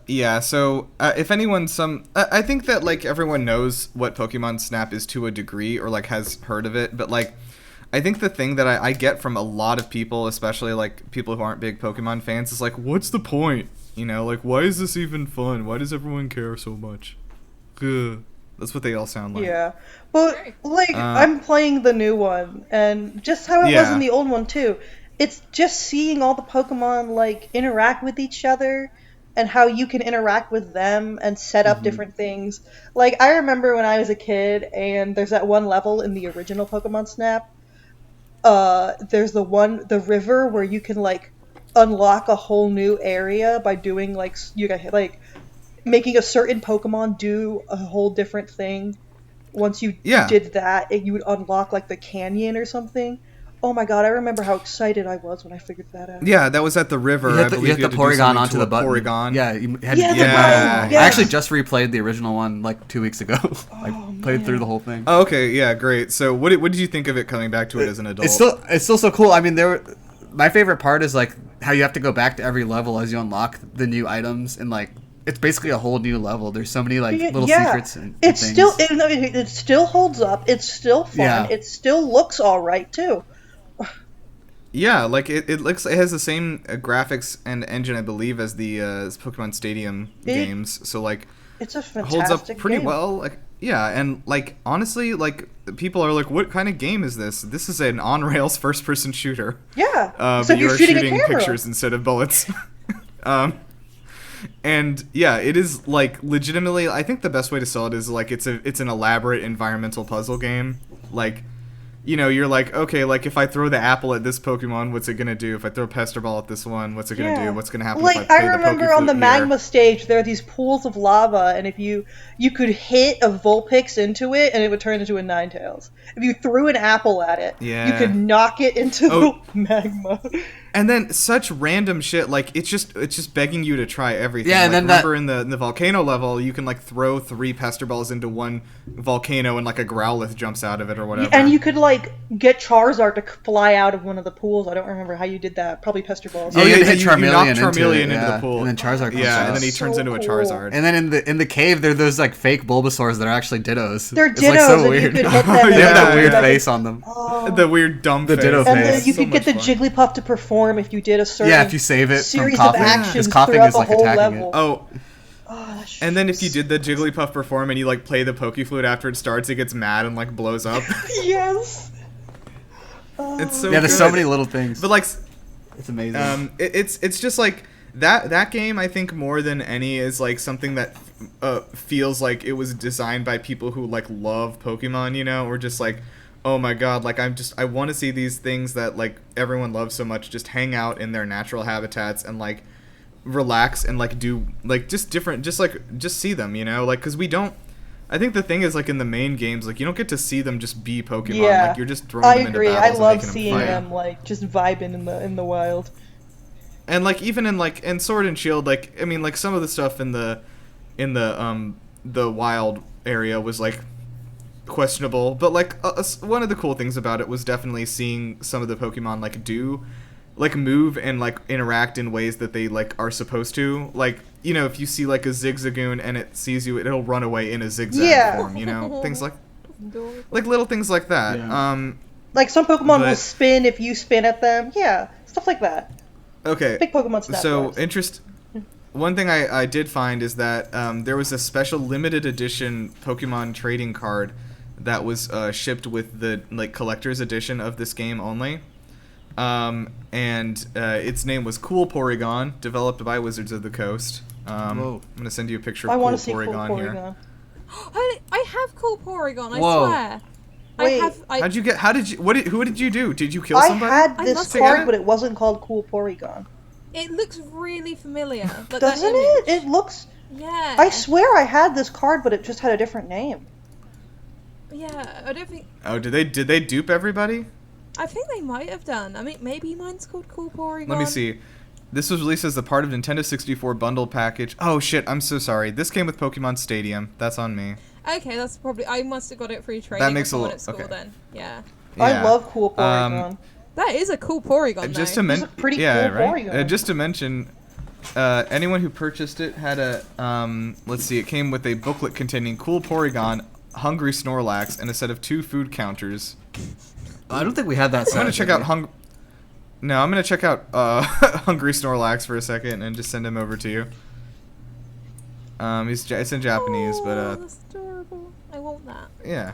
Yeah, so if anyone I think that everyone knows what Pokemon Snap is to a degree or has heard of it, but I think the thing that I get from a lot of people, especially people who aren't big Pokemon fans, is what's the point? Why is this even fun? Why does everyone care so much? Ugh. That's what they all sound like. Yeah. But, I'm playing the new one, and just how it was in the old one, too. It's just seeing all the Pokemon, interact with each other, and how you can interact with them and set up different things. I remember when I was a kid, and there's that one level in the original Pokemon Snap. There's the river where you can, unlock a whole new area by doing, making a certain Pokemon do a whole different thing. Once you did that, you would unlock, the canyon or something. Oh my god, I remember how excited I was when I figured that out. Yeah, that was at the river. You hit the Porygon onto the button. Porygon. Yeah, you had Yeah. I actually just replayed the original one 2 weeks ago. I played through the whole thing. Oh, okay, yeah, great. So what did you think of it coming back to it as an adult? It's still so cool. I mean, my favorite part is how you have to go back to every level as you unlock the new items, and it's basically a whole new level. There's so many little secrets and it's things. it still holds up. It's still fun. Yeah. It still looks all right too. Yeah, it has the same graphics and engine, I believe, as the Pokemon Stadium games. So it's a fantastic holds up pretty game. well. Yeah, and honestly, people are what kind of game is this? This is an on-rails first-person shooter. Yeah, but except you're shooting a shooting camera. pictures instead of bullets. And yeah, it is legitimately. I think the best way to sell it is it's an elaborate environmental puzzle game. you're like, okay, like if I throw the apple at this Pokemon, what's it gonna do? If I throw Pester Ball at this one, what's it gonna do? What's gonna happen if I play remember on the magma stage, there are these pools of lava, and if you could hit a Vulpix into it, and it would turn into a Ninetales. If you threw an apple at it, you could knock it into the magma. And then such random shit, like it's just begging you to try everything. Yeah, and like, then remember in the volcano level, you can like throw 3 Pester Balls into one volcano, and like a Growlithe jumps out of it or whatever. And you could like get Charizard to fly out of one of the pools. I don't remember how you did that. Probably Pester Balls. Oh yeah, you knock Charmeleon into the pool, and then Charizard comes yeah, out. and then he turns into a Charizard. And then in the cave, there are those like fake Bulbasaurs that are actually Dittos. They're it's Dittos, like so and weird. you could hit them. They have that weird like, face on them. The weird dumb face. Ditto and face. you could get the Jigglypuff to perform if you did a certain if you save it from series coughing. of actions Because coughing throughout is like the whole attacking level. it. Oh. That's And then if you did the Jigglypuff perform and you like play the Pokeflute after it starts, it gets mad and like blows up. Yes. It's so there's good. so many little things. But like, it's amazing. It's just like that game. I think more than any is like something that feels like it was designed by people who like love Pokemon, or just like, oh my god, like I want to see these things that like everyone loves so much just hang out in their natural habitats and like relax and like do like just different, just see them, like because we don't. I think the thing is like in the main games, like you don't get to see them just be Pokemon. Yeah, like you're just throwing them into battles. I love and seeing them, them like just vibing in the wild. And like even in Sword and Shield, like I mean like some of the stuff in the wild area was like questionable, but like one of the cool things about it was definitely seeing some of the Pokemon like move and like interact in ways that they like are supposed to. Like if you see like a Zigzagoon and it sees you, it'll run away in a zigzag form. Things like little things like that. Yeah. Like some Pokemon will spin if you spin at them. Yeah, stuff like that. Okay. Big Pokemon Snap. So one thing I did find is that there was a special limited edition Pokemon trading card that was shipped with the like collector's edition of this game only. And its name was Cool Porygon, developed by Wizards of the Coast. I'm gonna send you a picture of Cool Porygon here. I have Cool Porygon. I Whoa. swear. Wait. Who did you do? Did you kill somebody? I had this card, but it wasn't called Cool Porygon. It looks really familiar. Like Doesn't it? It looks. Yeah. I swear I had this card, but it just had a different name. Yeah, I don't think. Oh, did they dupe everybody? I think they might have done. I mean, maybe mine's called Cool Porygon. Let me see. This was released as a part of Nintendo 64 bundle package. Oh shit, I'm so sorry. This came with Pokemon Stadium. That's on me. Okay, that's probably. I must have got it free trading. That makes a lot lot. At school Okay. then. Yeah. I love Cool Porygon. That is a cool Porygon. Just though. to mention, pretty cool right? Porygon. Just to mention, anyone who purchased it had a let's see, it came with a booklet containing Cool Porygon, Hungry Snorlax, and a set of 2 food counters. I don't think we had that. I'm gonna check out Hungry Snorlax for a second and just send him over to you. It's in Japanese, but that's adorable. I want that. yeah.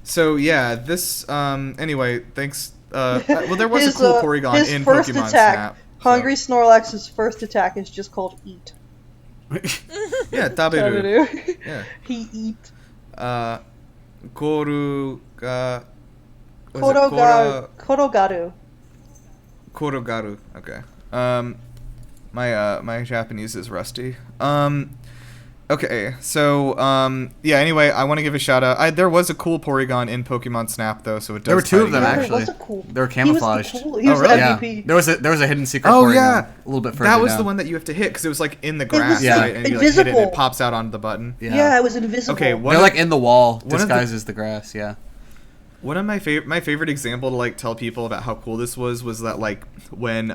So yeah, this anyway, thanks. Well, there was a Cool Porygon in first Pokemon attack, Snap. Hungry Snorlax's first attack is just called Eat. Yeah, taberu. Taberu. Yeah. He eat. Koru ga. Korogaru. Korogaru. Okay. My Japanese is rusty. Okay, so yeah. Anyway, I want to give a shout out. There was a Cool Porygon in Pokemon Snap though, so it does. There were 2 of them Yeah, actually. They were camouflaged. He was the MVP. Yeah. There was a hidden secret. Oh Porygon yeah, a little bit further that was down. the one that you have to hit because it was like in the grass, Yeah. right? And you like hit it, and invisible. it pops out onto the button. Yeah, it was invisible. Okay, They're like in the wall, one of disguised as the grass. Yeah. One of my favorite example to like tell people about how cool this was that like when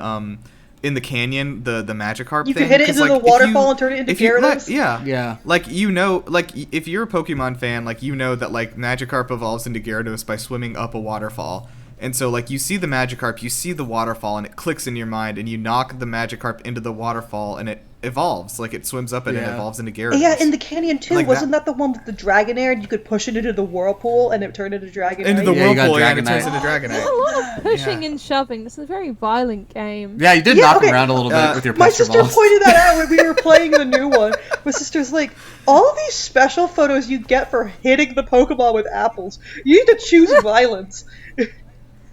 in the canyon the Magikarp You thing, could hit it 'cause, into like, the waterfall and turn it into Gyarados. Yeah. Like if you're a Pokemon fan, like that like Magikarp evolves into Gyarados by swimming up a waterfall. And so like you see the Magikarp, you see the waterfall, and it clicks in your mind, and you knock the Magikarp into the waterfall, and it evolves. Like it swims up and it evolves into Gyarados. Yeah, in the canyon too. Like Wasn't that the one with the Dragonair? And you could push it into the whirlpool and it turned into Dragonite. Into the whirlpool, and it turns Dragonite. into Dragonite. There's a lot of pushing and shoving. This is a very violent game. Yeah, you did knock him around a little bit with your My pester sister balls. pointed that out when we were playing the new one. My sister's like, all of these special photos you get for hitting the Pokemon with apples, you need to choose violence.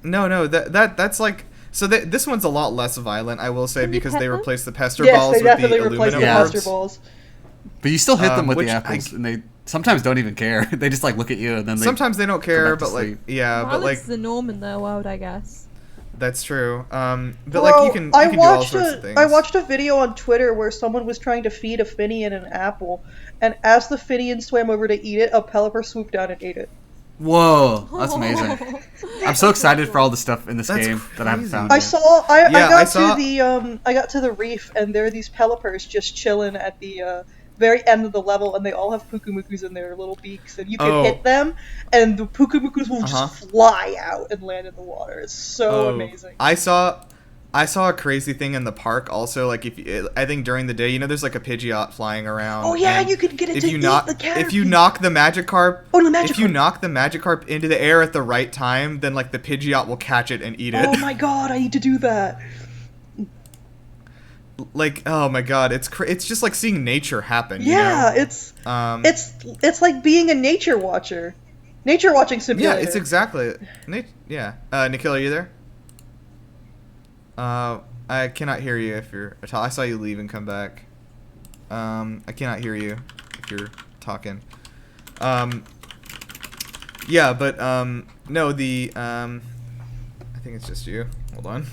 No, that's like. So this one's a lot less violent, I will say, Can you because pet they them? replaced the pester Yes, balls they with the definitely replaced aluminum the orbs. pester balls. But you still hit them with which the apples, and they sometimes don't even care. They just like look at you, and then Sometimes they don't care, back to but like sleep. yeah, but Violence like is the norm in their world, I guess. that's true. But Well, like you can do all sorts of things. I watched a video on Twitter where someone was trying to feed a Finian an apple, and as the Finian swam over to eat it, a Pelipper swooped down and ate it. Whoa, that's amazing. I'm so excited for all the stuff in this That's game that I haven't crazy. found. I yet. saw. I Yeah, got I saw- to the I got to the reef, and there are these Pelipers just chilling at the very end of the level, and they all have Pukumukus in their little beaks, and you can Oh. hit them, and the Pukumukus will Uh-huh. just fly out and land in the water. It's so Oh, amazing. I saw a crazy thing in the park also. Like I think during the day, there's like a Pidgeot flying around. Oh yeah, and you could get it if to you eat knock the Caterpie. if you knock the Magikarp, Oh, the Magikarp. if you knock the Magikarp into the air at the right time, then like the Pidgeot will catch it and eat it. Oh my god, I need to do that. Like oh my god, it's just like seeing nature happen. Yeah, you know? it's like being a nature watcher, nature watching Yeah, simulator. it's exactly. Yeah. Nikhil, are you there? I cannot hear you if you're. I saw you leave and come back. I cannot hear you if you're talking. Yeah, but no, the I think it's just you. Hold on.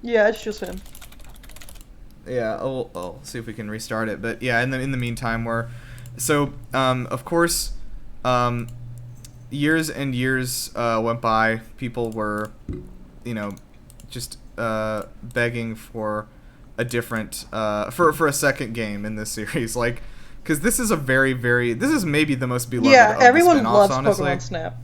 Yeah, it's just him. Yeah, I'll see if we can restart it. But yeah, in the meantime, of course, years and years went by. People were, just begging for a different for a second game in this series, like, because this is this is maybe the most beloved. Yeah, of everyone the spin-offs, loves honestly. Pokemon Snap.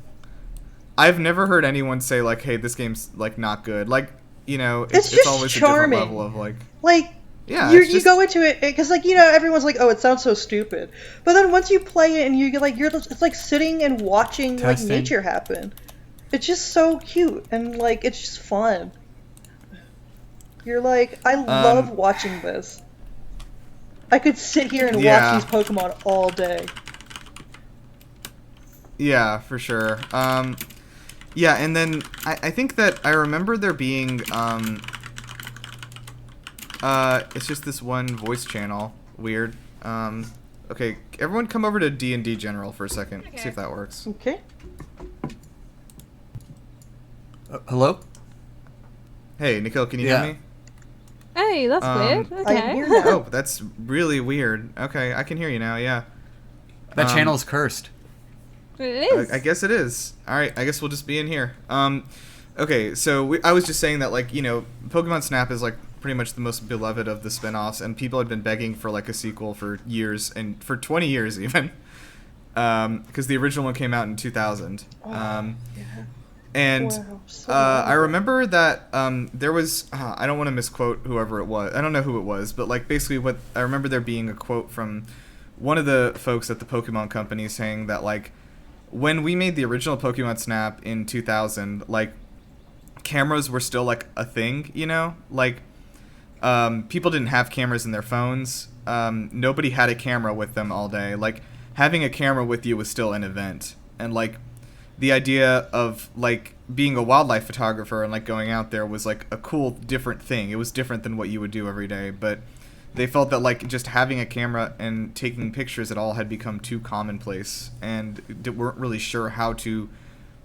I've never heard anyone say like, "Hey, this game's like not good." Like, It's it's just always charming. a different level of like. Like, Yeah, you go into it because, like, everyone's like, "Oh, it sounds so stupid," but then once you play it and it's like sitting and watching Testing. like nature happen. It's just so cute and like it's just fun. You're like, I love watching this. I could sit here and Yeah. watch these Pokemon all day. Yeah, for sure. Yeah, and then I think that I remember there being it's just this one voice channel. Weird. Okay, everyone come over to D&D General for a second. See if that works. Okay. Hello? Hey, Nikhil, can you Yeah. hear me? Hey, that's weird. I can hear Okay. now. Oh, that's really weird. Okay, I can hear you now, yeah. That channel is cursed. It is. I guess it is. Alright, I guess we'll just be in here. Okay, so I was just saying that, like, Pokemon Snap is, like, pretty much the most beloved of the spin-offs, and people had been begging for, like, a sequel for years, and for 20 years, even. Because the original one came out in 2000. And Wow, so I remember that there was... I don't want to misquote whoever it was. I don't know who it was, but, like, basically I remember there being a quote from one of the folks at the Pokemon Company saying that, like, when we made the original Pokemon Snap in 2000, like, cameras were still, like, a thing, Like, people didn't have cameras in their phones. Nobody had a camera with them all day. Like, having a camera with you was still an event. And, like, the idea of, like, being a wildlife photographer and, like, going out there was, like, a cool, different thing. It was different than what you would do every day. But they felt that, like, just having a camera and taking pictures at all had become too commonplace. And weren't really sure how to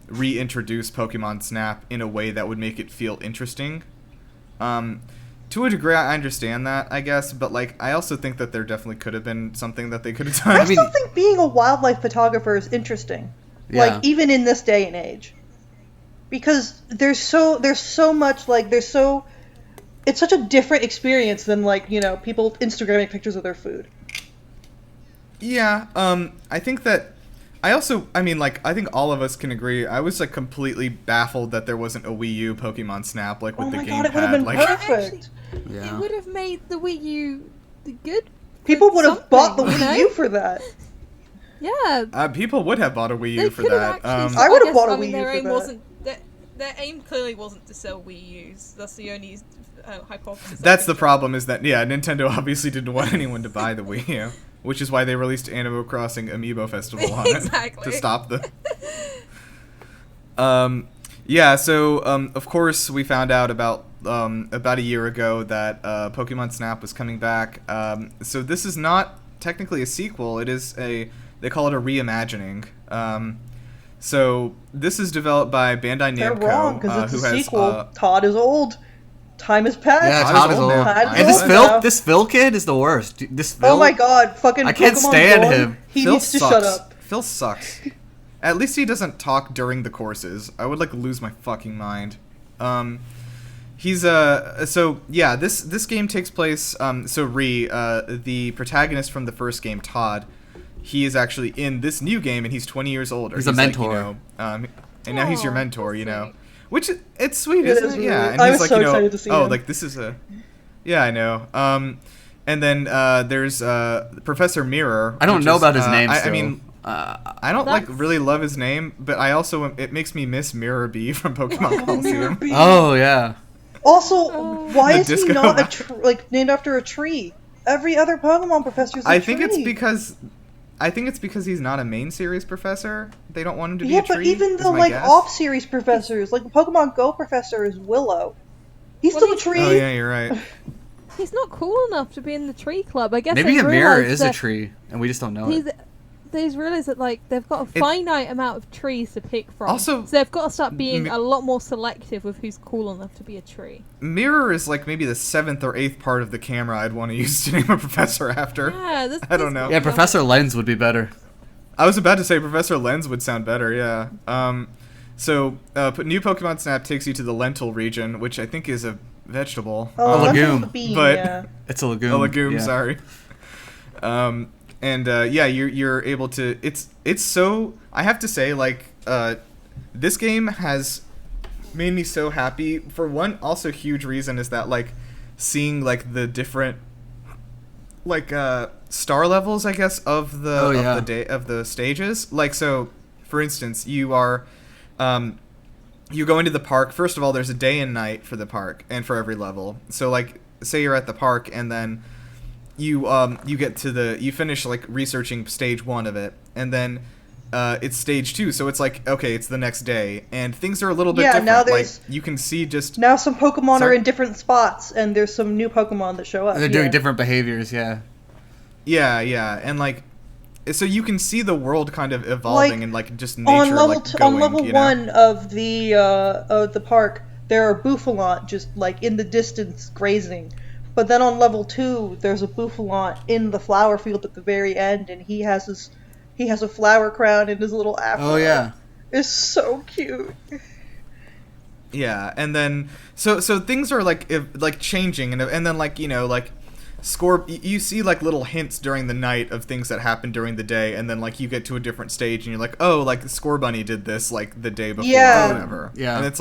reintroduce Pokemon Snap in a way that would make it feel interesting. To a degree, I understand that, I guess, but, like, I also think that there definitely could have been something that they could have done. I still think being a wildlife photographer is interesting. Yeah. Like, even in this day and age. Because there's so much, like, it's such a different experience than, like, people Instagramming pictures of their food. Yeah, I think that I mean, like, I think all of us can agree. I was like completely baffled that there wasn't a Wii U Pokemon Snap like with the gamepad. It would have been like, perfect. It would have made the Wii U good. People would have bought the Wii U for that. Yeah. People would have bought a Wii U for that. I would have bought a Wii U for that. Their aim clearly wasn't to sell Wii U's. That's the only hypothesis. That's the problem, is that, Nintendo obviously didn't want anyone to buy the Wii U, which is why they released Animal Crossing Amiibo Festival on it to stop the... of course, we found out about a year ago that Pokemon Snap was coming back. So this is not technically a sequel. It is they call it a reimagining. So this is developed by Bandai Namco. They're wrong, because it's a has, sequel. Todd is old. Time has passed. Yeah, Todd is old. And this Phil kid is the worst. This Phil, oh my god, fucking I can't Pokemon stand Go, him. He Phil needs to sucks. shut up. Phil sucks. At least he doesn't talk during the courses. I would lose my fucking mind. He's this game takes place the protagonist from the first game, Todd, he is actually in this new game, and he's 20 years older. He's a mentor. And now he's your mentor, which it's sweet, isn't it? Really, yeah. And I he's was so excited to see him. this is a I know. And then there's Professor Mirror. I don't know about his name. I mean, I don't really love his name, but I also it makes me miss Mirror B from Pokemon Coliseum. Oh yeah. Also, why is he not named after a tree? Every other Pokemon professor is a tree. I think it's because he's not a main series professor. They don't want him to be a Yeah, tree. but even the off-series professors, like the Pokemon Go professor is Willow. He's still a tree. Oh yeah, you're right. He's not cool enough to be in the tree club. I guess maybe a mirror is a tree, and we just don't know it. They've realised that they've got a finite amount of trees to pick from. Also, so they've got to start being a lot more selective with who's cool enough to be a tree. Mirror is maybe the 7th or 8th part of the camera I'd want to use to name a professor after. Yeah, I don't know. Yeah, Professor Lens would be better. I was about to say Professor Lens would sound better. Yeah. New Pokemon Snap takes you to the lentil region, which I think is a vegetable. A legume. It's a legume. A legume. Sorry. You're able to. It's so. I have to say, this game has made me so happy. For one, also huge reason is that seeing the different star levels, I guess, of the stages. For instance, you are you go into the park. First of all, there's a day and night for the park and for every level. So say you're at the park and then you get to you finish researching stage 1 of it, and then it's stage 2, so it's okay, it's the next day, and things are a little bit different. Now there's you can see now some Pokemon are in different spots, and there's some new Pokemon that show up. They're doing different behaviors, yeah, and so you can see the world kind of evolving and just nature on level going, on level 1 of the park, there are Bouffalant just in the distance grazing. But then on level 2, there's a Bouffalant in the flower field at the very end, and he has a flower crown and his little afro. Oh yeah, it's so cute. Yeah, and then so things are changing, and then score. You see little hints during the night of things that happen during the day, and then you get to a different stage, and you're oh, the Score Bunny did this the day before or whatever. Yeah, and it's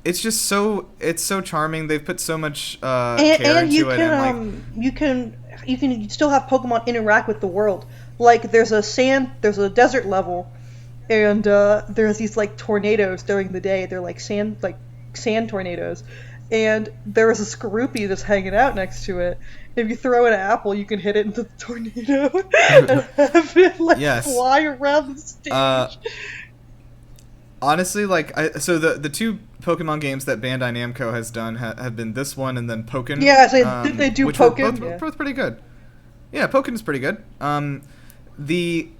it's just it's so charming. They've put so much care into it. And you can still have Pokemon interact with the world. There's a desert level, and there's these tornadoes during the day. They're sand tornadoes, and there is a Skorupi that's hanging out next to it. If you throw an apple, you can hit it into the tornado and have it fly around the stage. Honestly, so the two Pokemon games that Bandai Namco has done have been this one and then Pokken. Yeah, they do Pokken. Both pretty good. Yeah, Pokken is pretty good.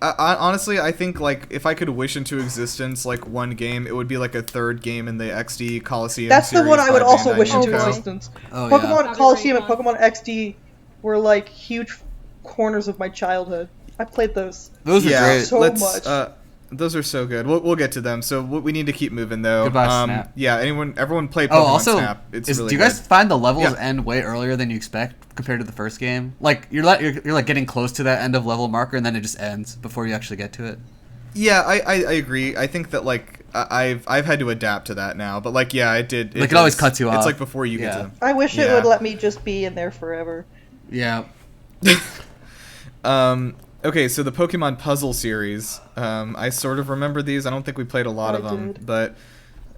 Honestly, I think if I could wish into existence one game, it would be a third game in the XD Coliseum. That's the one I would also Bandai wish Namco. into existence. Oh, Pokemon Coliseum and Pokemon XD were huge corners of my childhood. I played those. Those are great. So much. Those are so good. We'll get to them. So we need to keep moving though. Goodbye, Snap. Yeah, everyone play Pokemon Snap. It's really do you guys good. find the levels end way earlier than you expect compared to the first game? Like you're like getting close to that end of level marker and then it just ends before you actually get to it. Yeah, I agree. I think that like I've had to adapt to that now, but like yeah, it did. It always cuts you off. It's like before you get to them. I wish it would let me just be in there forever. Yeah. Okay, so the Pokemon Puzzle series, I sort of remember these. I don't think we played a lot of them, but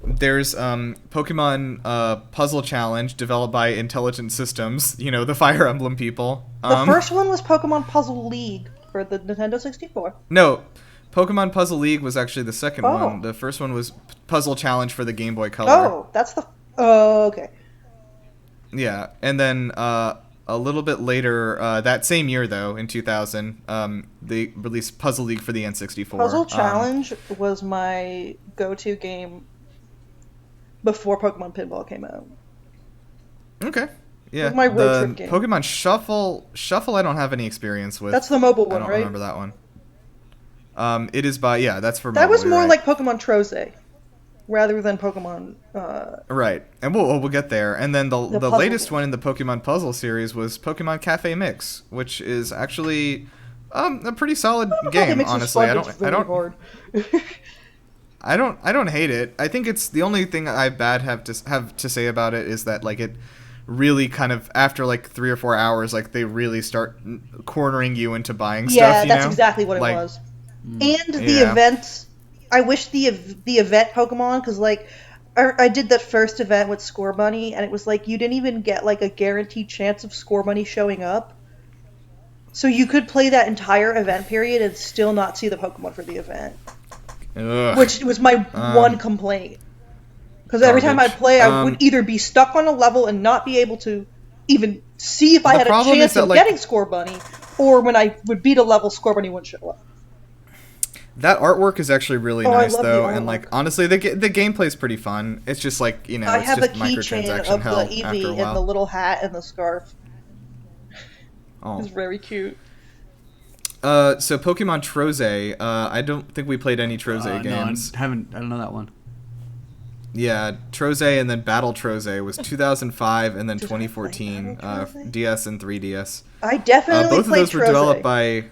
there's Pokemon Puzzle Challenge developed by Intelligent Systems, the Fire Emblem people. The first one was Pokemon Puzzle League for the Nintendo 64. No, Pokemon Puzzle League was actually the second one. The first one was Puzzle Challenge for the Game Boy Color. Oh, that's the... Oh, okay. Yeah, and then... a little bit later, that same year though, in 2000, they released Puzzle League for the N64. Puzzle Challenge was my go-to game before Pokemon Pinball came out. Okay, yeah. My road trip game. Pokemon Shuffle, I don't have any experience with. That's the mobile one, right? I don't right? remember that one. It is that's for mobile. That was more right. like Pokemon Troze, rather than Pokemon. Right, and we'll get there. And then the latest game. one in the Pokemon Puzzle series was Pokemon Cafe Mix, which is actually a pretty solid game. Honestly, I don't. I don't hate it. I think it's the only thing I have to say about it is that like it really kind of after like 3 or 4 hours like they really start cornering you into buying stuff. Yeah, that's exactly what it like, was. And the events. I wish the event Pokemon, because like I did that first event with Score Bunny, and it was like you didn't even get like a guaranteed chance of Score Bunny showing up. So you could play that entire event period and still not see the Pokemon for the event. Ugh. Which was my one complaint. Because every time I'd play, I would either be stuck on a level and not be able to even see if I had a chance of getting Score Bunny, or when I would beat a level, Score Bunny wouldn't show up. That artwork is actually really nice though, and artwork. like honestly, the gameplay's pretty fun. It's just like I it's have a just keychain microtransaction of hell the after a Eevee while. and the little hat and the scarf. Oh. It's very cute. So Pokemon Troze, I don't think we played any Troze games. No, I don't know that one. Yeah, Troze and then Battle Troze was 2005 and then 2014, DS and 3DS. I definitely both of played those were Troze. developed by.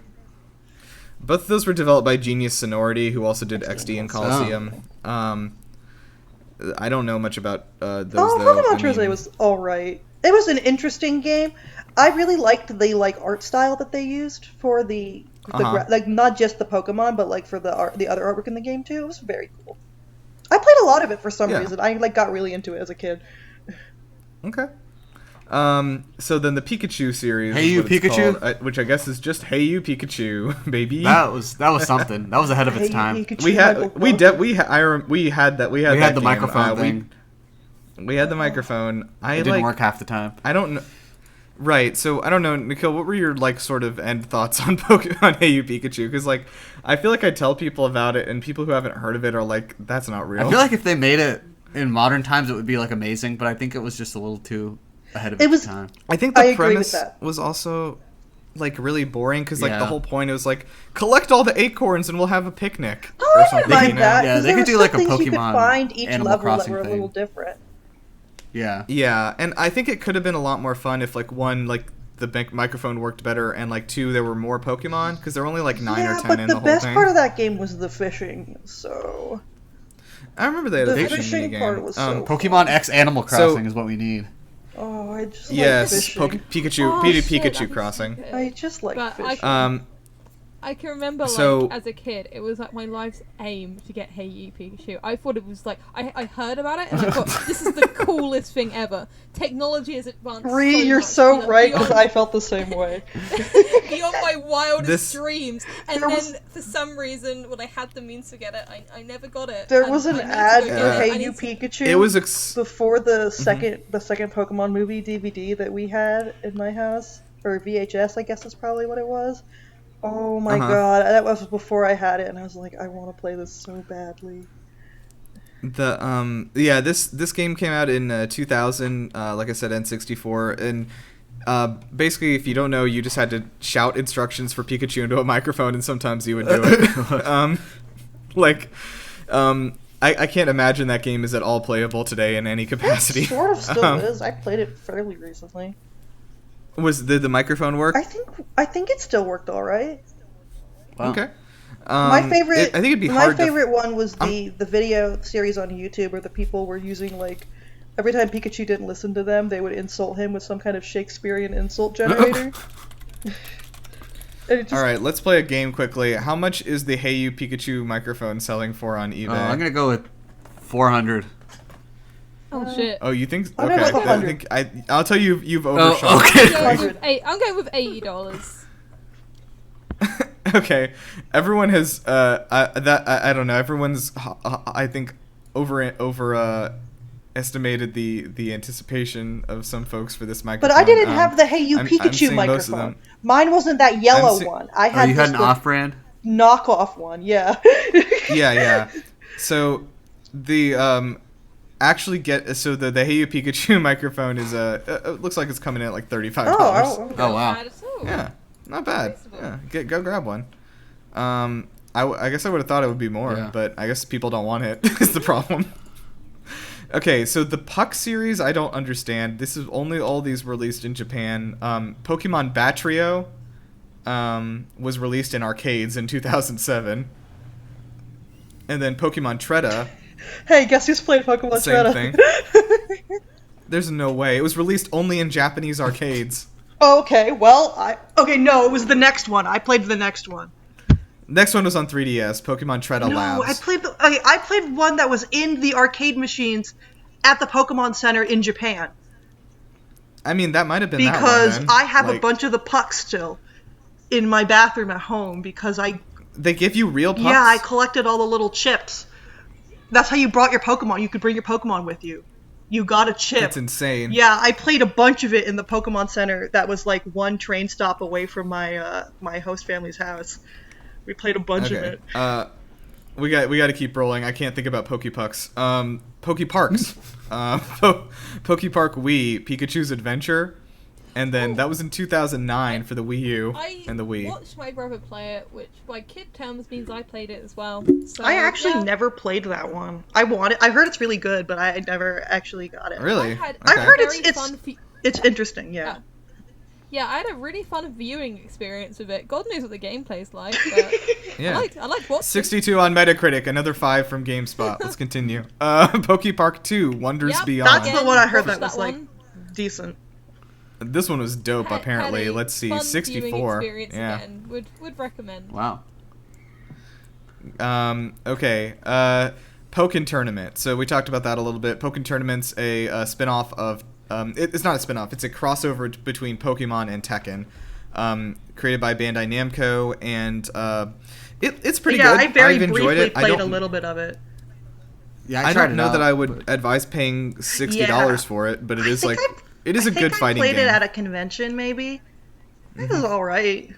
Both of those were developed by Genius Sonority, who also did XD and Coliseum. I don't know much about those. Pokemon Troze was all right. It was an interesting game. I really liked the art style that they used for the not just the Pokemon, but like for the other artwork in the game too. It was very cool. I played a lot of it for some reason. I got really into it as a kid. Okay. So then the Pikachu series, Hey You Pikachu, called, which I guess is just Hey You Pikachu, baby. That was something. That was ahead of its time. We had the microphone thing. We had the microphone. It didn't work half the time. I don't know. Right, so I don't know, Nikhil, what were your like sort of end thoughts on Pokemon Hey You Pikachu? Because like I feel like I tell people about it, and people who haven't heard of it are like, "That's not real." I feel like if they made it in modern times, it would be like amazing. But I think it was just a little too ahead of its time. I think the premise was also like really boring because like the whole point was like collect all the acorns and we'll have a picnic. Oh, I didn't mind that. Yeah, they could do like a Pokemon you could find each Animal level Crossing that were thing. a little different. Yeah. Yeah, and I think it could have been a lot more fun if like one like the microphone worked better and like two there were more Pokemon because there were only like 9 or 10 in the whole thing. But the best part of that game was the fishing. So I remember they had a fishing part was so Pokemon X Animal Crossing is what we need. Oh, I just like fishing. Pikachu Crossing. I just like fishing. I can remember, like, as a kid, it was like my life's aim to get Hey You Pikachu. I thought it was like, I heard about it and I thought, this is the coolest thing ever. Technology has advanced Ree, so you're much, so right, because I felt the same way. Beyond my wildest dreams. And then, for some reason, when I had the means to get it, I never got it. There was an ad for Hey You Pikachu it was before the second Pokemon movie DVD that we had in my house, or VHS, I guess is probably what it was. Oh my god, that was before I had it, and I was like, I want to play this so badly. This game came out in 2000, like I said, N64, and basically, if you don't know, you just had to shout instructions for Pikachu into a microphone, and sometimes you would do it. Like, I can't imagine that game is at all playable today in any capacity. It sort of still is. I played it fairly recently. Did the microphone work? I think it still worked all right. Wow. Okay. My favorite. I think it'd be hard. My favorite one was the video series on YouTube where the people were using like every time Pikachu didn't listen to them, they would insult him with some kind of Shakespearean insult generator. All right, let's play a game quickly. How much is the Hey You Pikachu microphone selling for on eBay? I'm gonna go with 400. Oh shit! Oh, you think? I'm Okay, gonna go with I'll tell you, you've overshot. Okay. I'm going with $80. Okay, everyone has I don't know. Everyone's I think estimated the anticipation of some folks for this microphone. But I didn't have the Hey You Pikachu microphone. Mine wasn't that yellow one. I had you had an off-brand knockoff one. Yeah. Yeah. So the actually the Hey You Pikachu microphone is it looks like it's coming in at like $35. Oh wow. Yeah, not bad. Yeah, go grab one. I guess I would have thought it would be more, but I guess people don't want it. Is the problem. Okay, so the Puck series, I don't understand. This is only all these released in Japan. Pokemon Batrio was released in arcades in 2007. And then Pokemon Tretta. Hey, guess who's played Pokemon Tretta? Same thing. There's no way. It was released only in Japanese arcades. Oh, okay, well, no, it was the next one. I played the next one. Next one was on 3DS, Pokemon Tretta Labs. No, I played one that was in the arcade machines at the Pokemon Center in Japan. I mean, that might have been because that one, I have a bunch of the pucks still in my bathroom at home because They give you real pucks? Yeah, I collected all the little chips. That's how you brought your Pokemon. You could bring your Pokemon with you. You got a chip. That's insane. Yeah, I played a bunch of it in the Pokemon Center that was like one train stop away from my my host family's house. We played a bunch of it. We got to keep rolling. I can't think about Pokepucks. Pokeparks. Pokepark Wii, Pikachu's Adventure. And then that was in 2009 for the Wii U and the Wii. I watched my brother play it, which by kid terms means I played it as well. So, I actually never played that one. I heard it's really good, but I never actually got it. Really? I heard it's interesting, yeah. Yeah, I had a really fun viewing experience with it. God knows what the gameplay's like, but yeah. I liked watching. 62 on Metacritic, another 5 from GameSpot. Let's continue. Pokepark 2, Wonders Beyond. That's the one I heard that was like decent. This one was dope, apparently. Let's see, fun 64. Experience again. Would recommend. Wow. Okay. Pokken Tournament. So we talked about that a little bit. Pokken Tournament's a spin-off of... it's not a spin-off. It's a crossover between Pokemon and Tekken. Created by Bandai Namco, and it's pretty good. Yeah, I very I've enjoyed briefly it. played a little bit of it. Yeah, I don't know that I would advise paying $60 for it, but it is like... It is a good fighting game. I played it at a convention, maybe. I think it was alright.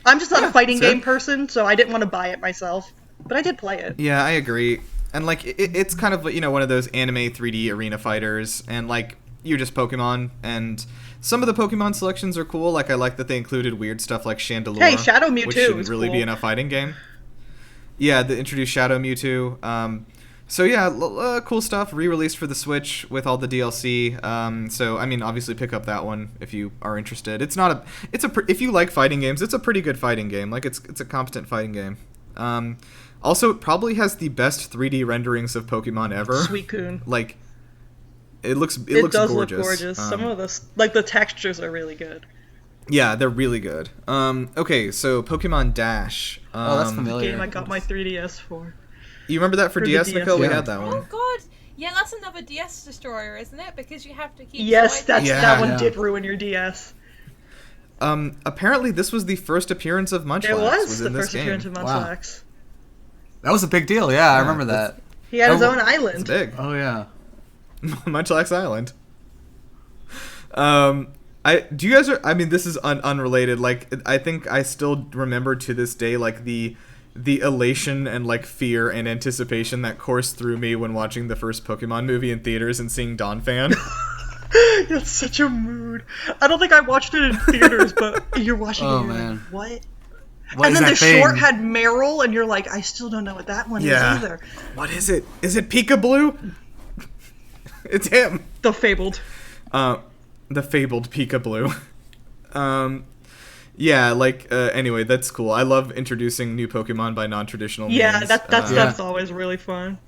I'm just not a fighting game person, so I didn't want to buy it myself. But I did play it. Yeah, I agree. And, like, it's kind of, one of those anime 3D arena fighters. And, like, you're just Pokemon. And some of the Pokemon selections are cool. Like, I like that they included weird stuff like Chandelure. Hey, Shadow Mewtwo which shouldn't really be in a fighting game. Yeah, they introduced Shadow Mewtwo. So yeah, cool stuff. Re-released for the Switch with all the DLC. So I mean, obviously pick up that one if you are interested. If you like fighting games, it's a pretty good fighting game. Like it's a competent fighting game. Also, it probably has the best 3D renderings of Pokemon ever. Suicune. Like, it looks does gorgeous. Look gorgeous. Some of the textures are really good. Yeah, they're really good. Okay, so Pokemon Dash. That's familiar. Game I got my 3DS for. You remember that for DS, Nikhil? Yeah. We had that one. Oh god, yeah, that's another DS destroyer, isn't it? Because you have to keep. Yes, that one did ruin your DS. Apparently, this was the first appearance of Munchlax. It was the in this first game. appearance of Munchlax. Wow. That was a big deal. Yeah, I remember that. He had his own island. It's big. Oh yeah. Munchlax Island. Do you guys? I mean, this is unrelated. Like, I think I still remember to this day, like the elation and like fear and anticipation that coursed through me when watching the first Pokemon movie in theaters and seeing Donphan. It's such a mood. I don't think I watched it in theaters, but you're watching it. Oh and you're man, like, what? And then the short had Meryl, and you're like, I still don't know what that one is either. What is it? Is it Peekaboo? It's him. The fabled. The fabled Peekaboo. Yeah, like, anyway, that's cool. I love introducing new Pokemon by non-traditional means. Yeah, that stuff's always really fun.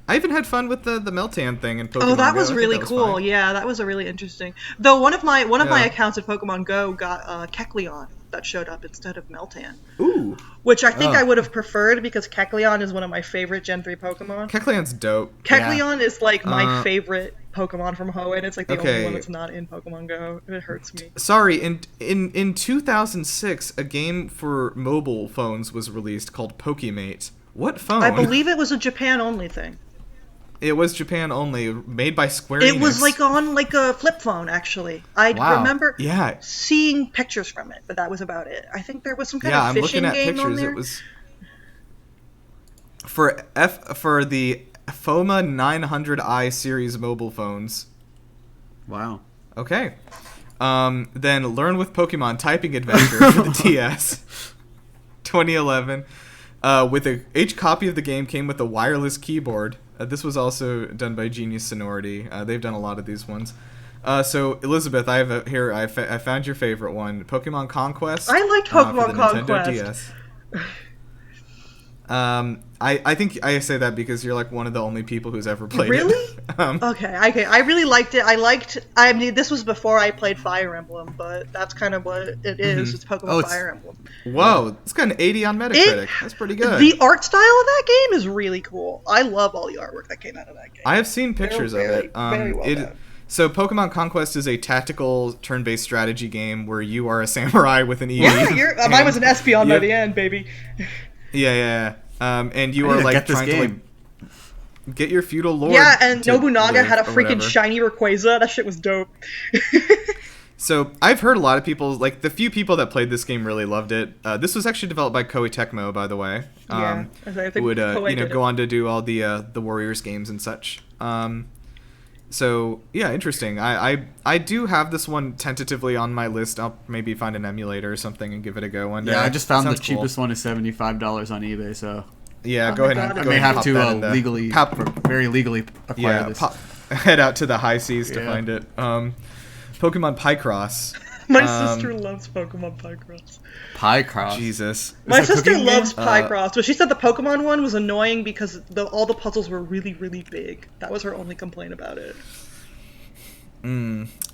I even had fun with the Meltan thing in Pokemon Go. Oh, that was really cool. Yeah, that was a really interesting. Though one of my accounts at Pokemon Go got Kecleon that showed up instead of Meltan. Ooh. Which I think I would have preferred because Kecleon is one of my favorite Gen 3 Pokemon. Kecleon's dope. Kecleon is like my favorite Pokemon from Hoenn. It's like the only one that's not in Pokemon Go. It hurts me. Sorry, in 2006, a game for mobile phones was released called Pokemate. What phone? I believe it was a Japan only thing. It was Japan only, made by Square Enix. It was like on like a flip phone, actually. I remember seeing pictures from it, but that was about it. I think there was some kind of fishing game on there. It was for the FOMA 900i series mobile phones. Wow. Okay. Then Learn with Pokemon Typing Adventure for the DS. 2011. Each copy of the game came with a wireless keyboard. This was also done by Genius Sonority. They've done a lot of these ones. So Elizabeth, I found your favorite one, Pokemon Conquest. I liked Pokemon Conquest. Nintendo DS. I think I say that because you're like one of the only people who's ever played it. Really? Okay. I really liked it. I mean, this was before I played Fire Emblem, but that's kind of what it is. It's Pokemon Fire Emblem. Whoa, it's got an 80 on Metacritic. That's pretty good. The art style of that game is really cool. I love all the artwork that came out of that game. I have seen pictures of it. Very well done. So Pokemon Conquest is a tactical turn-based strategy game where you are a samurai with an EV. Yeah, mine was an Espeon by the end, baby. Yeah. And you are like trying to like get your feudal lord. Yeah, and Nobunaga had a freaking shiny Rayquaza. That shit was dope. So I've heard a lot of people, like the few people that played this game really loved it. This was actually developed by Koei Tecmo, by the way. I think who would go on to do all the Warriors games and such. So yeah, interesting. I do have this one tentatively on my list. I'll maybe find an emulator or something and give it a go one day. Yeah, I just found the cheapest one is $75 on eBay. So yeah, go ahead. I may have to very legally acquire this. Head out to the high seas to find it. Pokemon Picross. My sister loves Pokemon Picross. Picross. Jesus. My sister loves Picross, but she said the Pokemon one was annoying because all the puzzles were really, really big. That was her only complaint about it.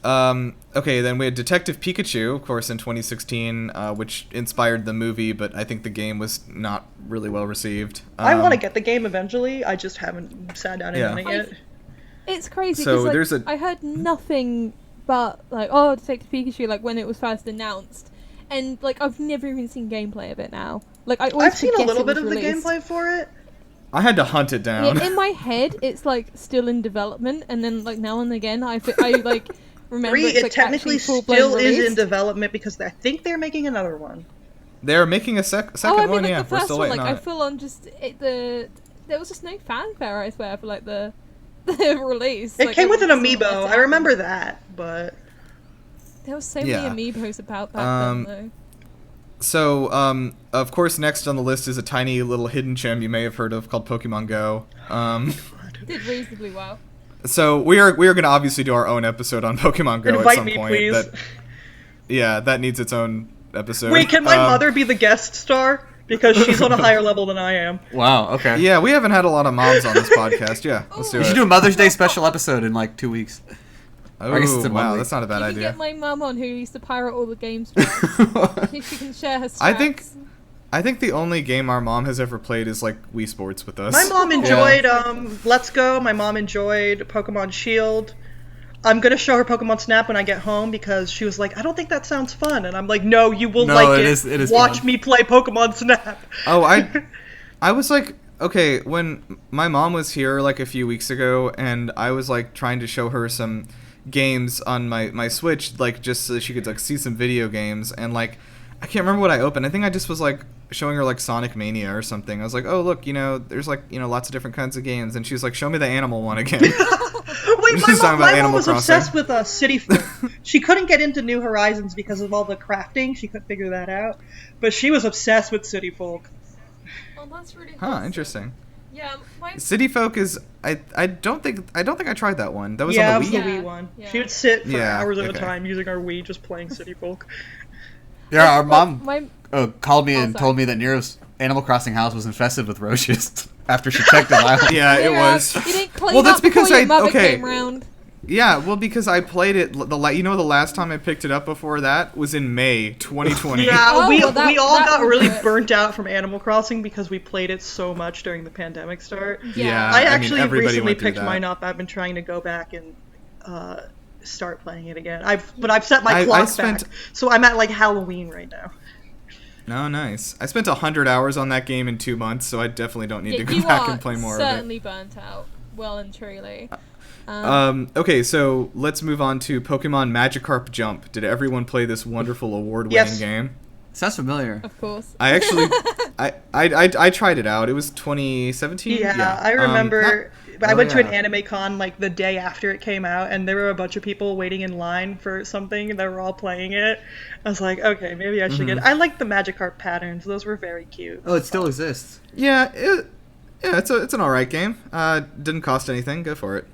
Okay, then we had Detective Pikachu, of course, in 2016, which inspired the movie, but I think the game was not really well received. I want to get the game eventually. I just haven't sat down and done it yet. It's crazy because I heard nothing but like, Detective Pikachu, like when it was first announced, and like I've never even seen gameplay of it now. Like I've seen a little bit of the gameplay for it. I had to hunt it down. Yeah, in my head, it's like still in development, and then like now and again, I like remember it's like technically still is in development because I think they're making another one. They're making a second one. Like yeah, the we're first still one, waiting on I full on just there was just no fanfare, I swear, for like the release. It came with an amiibo. I remember that, but there was so many amiibos about back then, though. So, of course, next on the list is a tiny little hidden gem you may have heard of called Pokemon Go. Did reasonably well. So we are going to obviously do our own episode on Pokemon Go at some point. Please. That needs its own episode. Wait, can my mother be the guest star? Because she's on a higher level than I am. Wow, okay. Yeah, we haven't had a lot of moms on this podcast. Yeah, let's do it. We should do a Mother's Day special episode in like 2 weeks. Oh, I guess it's wow, that's not a bad idea. You can get my mum on who used to pirate all the games for us. She can share her stats. I think the only game our mom has ever played is like Wii Sports with us. My mom enjoyed Let's Go. My mom enjoyed Pokemon Shield. I'm going to show her Pokemon Snap when I get home because she was like, I don't think that sounds fun. And I'm like, no, you will like it. It is Watch fun. Me play Pokemon Snap. Oh, I was like, okay, when my mom was here like a few weeks ago and I was like trying to show her some games on my Switch, like just so she could like see some video games, and like I can't remember what I opened. I think I just was like showing her like Sonic Mania or something. I was like, oh look, there's like lots of different kinds of games, and she was like, show me the animal one again. Wait, my mom was obsessed with City Folk. She couldn't get into New Horizons because of all the crafting. She couldn't figure that out, but she was obsessed with City Folk. Oh, that's really interesting. Yeah, City Folk is I don't think I tried that one. That was on the Wii. Was the Wii one. Yeah. She would sit for hours at a time using our Wii just playing City Folk. Yeah, our mom called me and told me that Nirav's Animal Crossing house was infested with roaches after she checked the island. Yeah, it was. You didn't clean up before your mother came round. Yeah, well, because I played it. The last time I picked it up before that was in May 2020. Yeah, we all got really burnt out from Animal Crossing because we played it so much during the pandemic start. Yeah, I actually recently picked mine up. I've been trying to go back and start playing it again. I've set my clock back, so I'm at like Halloween right now. Oh, nice. I spent 100 hours on that game in 2 months, so I definitely don't need to go back and play more of it. Certainly burnt out, well and truly. Okay, so let's move on to Pokemon Magikarp Jump. Did everyone play this wonderful award-winning game? Sounds familiar. Of course. I actually, I tried it out. It was 2017. Yeah, I remember. I went to an anime con like the day after it came out, and there were a bunch of people waiting in line for something, and they were all playing it. I was like, okay, maybe I should get it. I like the Magikarp patterns; those were very cute. Oh, it still exists. Yeah, it's an alright game. Didn't cost anything. Go for it.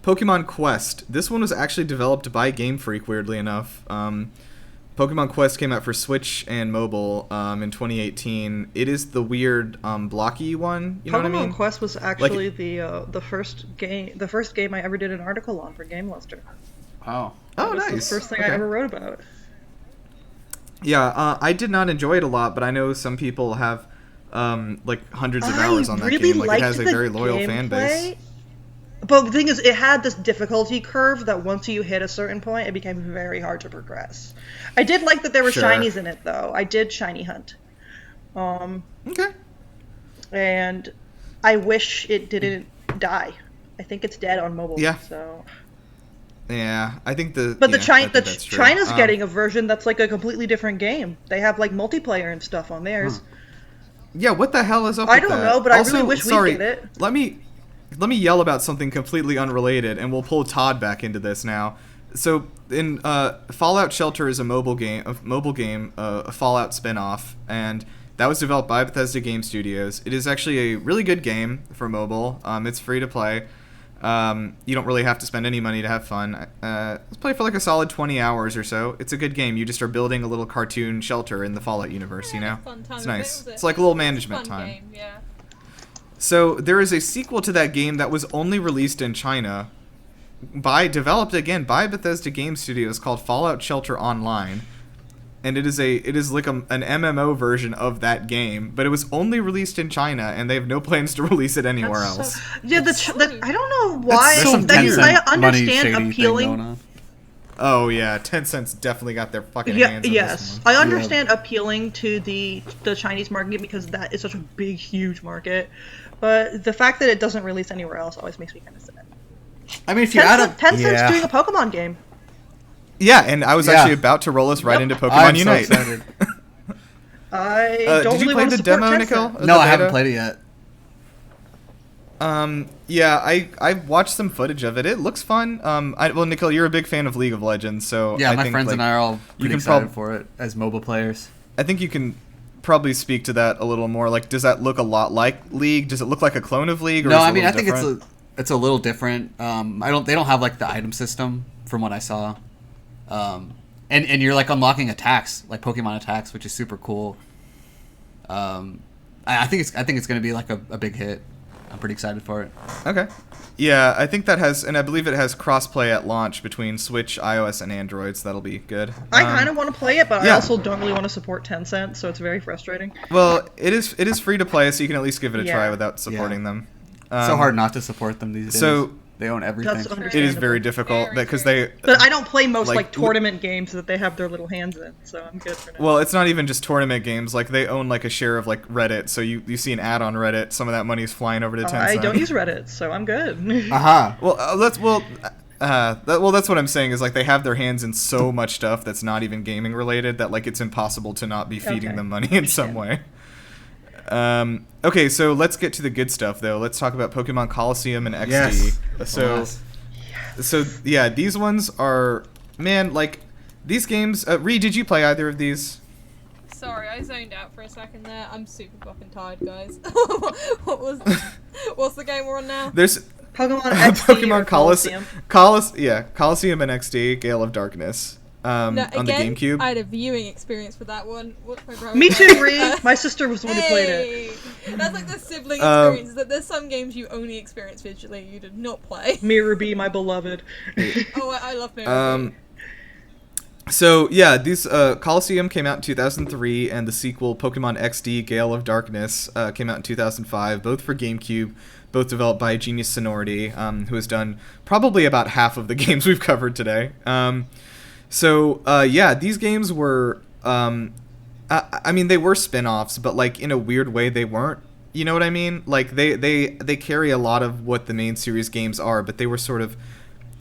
Pokemon Quest. This one was actually developed by Game Freak, weirdly enough. Pokemon Quest came out for Switch and mobile in 2018. It is the weird blocky one. You know what I mean? Pokemon Quest was actually the first game I ever did an article on for GameLuster. Oh. That was nice. The first thing I ever wrote about. Yeah, I did not enjoy it a lot, but I know some people have like hundreds of hours on that game. Like, it has a very loyal fan base. But the thing is, it had this difficulty curve that once you hit a certain point, it became very hard to progress. I did like that there were shinies in it, though. I did shiny hunt. Okay. And I wish it didn't die. I think it's dead on mobile. Yeah. So. Yeah, I think China's getting a version that's like a completely different game. They have like multiplayer and stuff on theirs. Yeah, what the hell is up with that? I don't know, but also, I really wish we did it. Let me yell about something completely unrelated, and we'll pull Todd back into this now. So, in Fallout Shelter is a mobile game, a Fallout spin-off, and that was developed by Bethesda Game Studios. It is actually a really good game for mobile. It's free to play. You don't really have to spend any money to have fun. Let's play for like a solid 20 hours or so. It's a good game. You just are building a little cartoon shelter in the Fallout universe, you know? It's nice. It's like a little management time. Game, yeah. So there is a sequel to that game that was only released in China, developed again by Bethesda Game Studios, called Fallout Shelter Online, and it is like an MMO version of that game, but it was only released in China, and they have no plans to release it anywhere else. I don't know why. I understand appealing. Oh yeah, Tencent's definitely got their fucking hands on this one. I understand appealing to the Chinese market because that is such a big, huge market. But the fact that it doesn't release anywhere else always makes me kind of sad. I mean, if Tencent's doing a Pokemon game. Yeah, and I was actually about to roll us right into Pokemon Unite. So excited. I don't did you really play want to the demo, Tencent. Nikhil? No, I haven't played it yet. Yeah, I watched some footage of it. It looks fun. Well, Nikhil, you're a big fan of League of Legends, so yeah, I my think, friends like, and I are all pretty excited for it as mobile players. I think you can probably speak to that a little more. Like, does that look a lot like League? Does it look like a clone of League? Or No, is it I mean, I think different? it's a little different. They don't have like the item system from what I saw. And you're like unlocking attacks, like Pokemon attacks, which is super cool. I think it's going to be like a big hit. I'm pretty excited for it. Okay. Yeah, I think that has, and I believe it has crossplay at launch between Switch, iOS, and Android, so that'll be good. I kind of want to play it, but I also don't really want to support Tencent, so it's very frustrating. Well, it is free to play, so you can at least give it a try without supporting them. It's so hard not to support them these days. So they own everything. It is very difficult because they. But I don't play most like tournament games that they have their little hands in, so I'm good for now. Well, it's not even just tournament games. Like they own like a share of like Reddit, so you see an ad on Reddit, some of that money is flying over to Tencent. I don't use Reddit, so I'm good. Aha. Well, That's what I'm saying is like they have their hands in so much stuff that's not even gaming related that like it's impossible to not be feeding them money in some way. Okay, so let's get to the good stuff though. Let's talk about Pokemon Colosseum and XD. Yes. So yeah, these ones are, man, like these games. Ree, did you play either of these? Sorry, I zoned out for a second there. I'm super fucking tired, guys. What's the game we're on now? There's Pokemon XD Pokemon Colosseum and XD, Gale of Darkness. On the GameCube. I had a viewing experience for that one. Me too, Ree. My sister was the one who played it. That's like the sibling experience. That there's some games you only experience visually, you did not play. Mirror B, my beloved. Oh, I love Mirror B. So yeah, these Colosseum came out in 2003, and the sequel Pokemon XD Gale of Darkness came out in 2005, both for GameCube, both developed by Genius Sonority, who has done probably about half of the games we've covered today. Yeah, these games were, I mean, they were spin-offs, but like in a weird way they weren't. You know what I mean? Like they carry a lot of what the main series games are, but they were sort of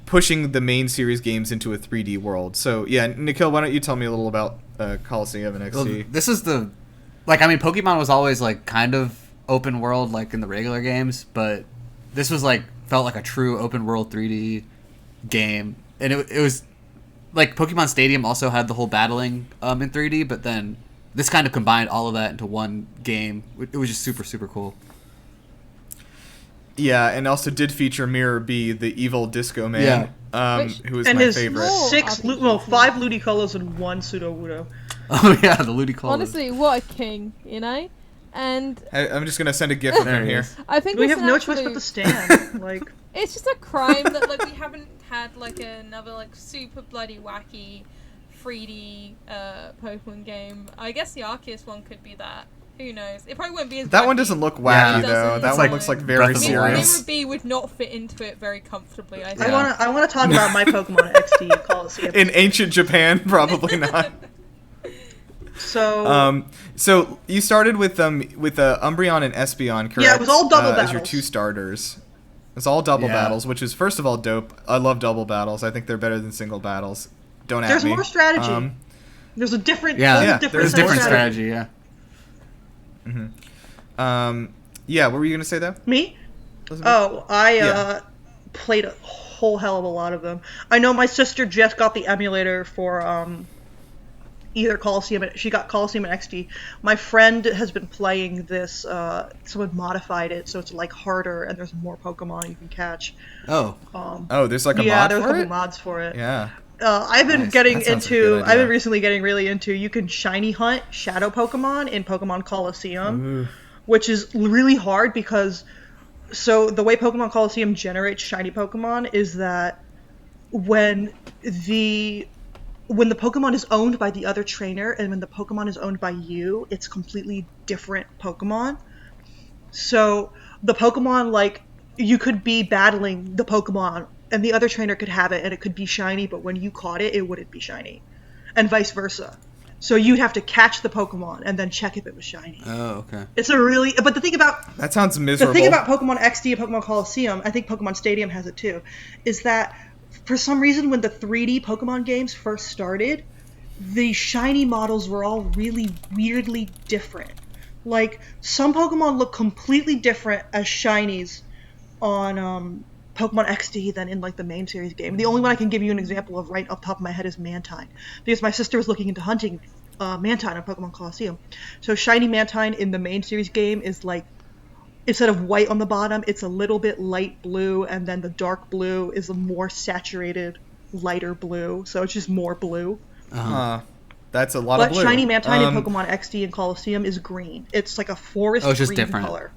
pushing the main series games into a 3D world. So yeah, Nikhil, why don't you tell me a little about Colosseum and XD? Well, this is the, like, I mean, Pokemon was always like kind of open world like in the regular games, but this was like felt like a true open world 3D game, and it was like Pokemon Stadium also had the whole battling in 3D, but then this kind of combined all of that into one game. It was just super, super cool. Yeah, and also did feature Mirror B, the evil disco man, who is my favorite. And 5 Ludicolo and 1 Sudowoodo. Oh yeah, the Ludicolo. Honestly, what a king, you know? And I'm just gonna send a GIF of him here. I think we have no choice but to stand. Like, it's just a crime that like we haven't had like another like super bloody wacky 3D Pokemon game. I guess the Arceus one could be that. Who knows? It probably won't be as That wacky. one doesn't look wacky though. That one looks like very serious. Mirror B would not fit into it very comfortably. I think. I want to talk about my Pokemon XD Colosseum. In ancient Japan, probably not. So you started with Umbreon and Espeon, correct? Yeah, it was all double battles. As your 2 starters. It's all double battles, which is first of all dope. I love double battles. I think they're better than single battles. Don't at me. There's more strategy. There's a different there's different strategy. Yeah. Mm-hmm. Yeah, what were you gonna say though? Me? Oh, I played a whole hell of a lot of them. I know my sister just got the emulator for either Colosseum. She got Colosseum and XD. My friend has been playing this. Someone modified it so it's like harder and there's more Pokemon you can catch. Oh. There's like a mod for it? Yeah, there's a couple mods for it. Yeah. I've been I've been recently getting really into, you can shiny hunt shadow Pokemon in Pokemon Colosseum, which is really hard because, so the way Pokemon Colosseum generates shiny Pokemon is that when the Pokemon is owned by the other trainer and when the Pokemon is owned by you, it's completely different Pokemon. So the Pokemon, like, you could be battling the Pokemon and the other trainer could have it and it could be shiny, but when you caught it, it wouldn't be shiny. And vice versa. So you'd have to catch the Pokemon and then check if it was shiny. Oh, okay. It's a really... But the thing about... That sounds miserable. The thing about Pokemon XD and Pokemon Colosseum, I think Pokemon Stadium has it too, is that for some reason when the 3D Pokemon games first started, the shiny models were all really weirdly different. Like, some Pokemon look completely different as shinies on Pokemon XD than in like the main series game. The only one I can give you an example of right off the top of my head is Mantine, because my sister was looking into hunting Mantine on Pokemon Colosseum. So shiny Mantine in the main series game is like, instead of white on the bottom, it's a little bit light blue, and then the dark blue is a more saturated, lighter blue. So it's just more blue. That's a lot of blue. But shiny Mantine in Pokemon XD and Colosseum is green. It's like a forest green different color.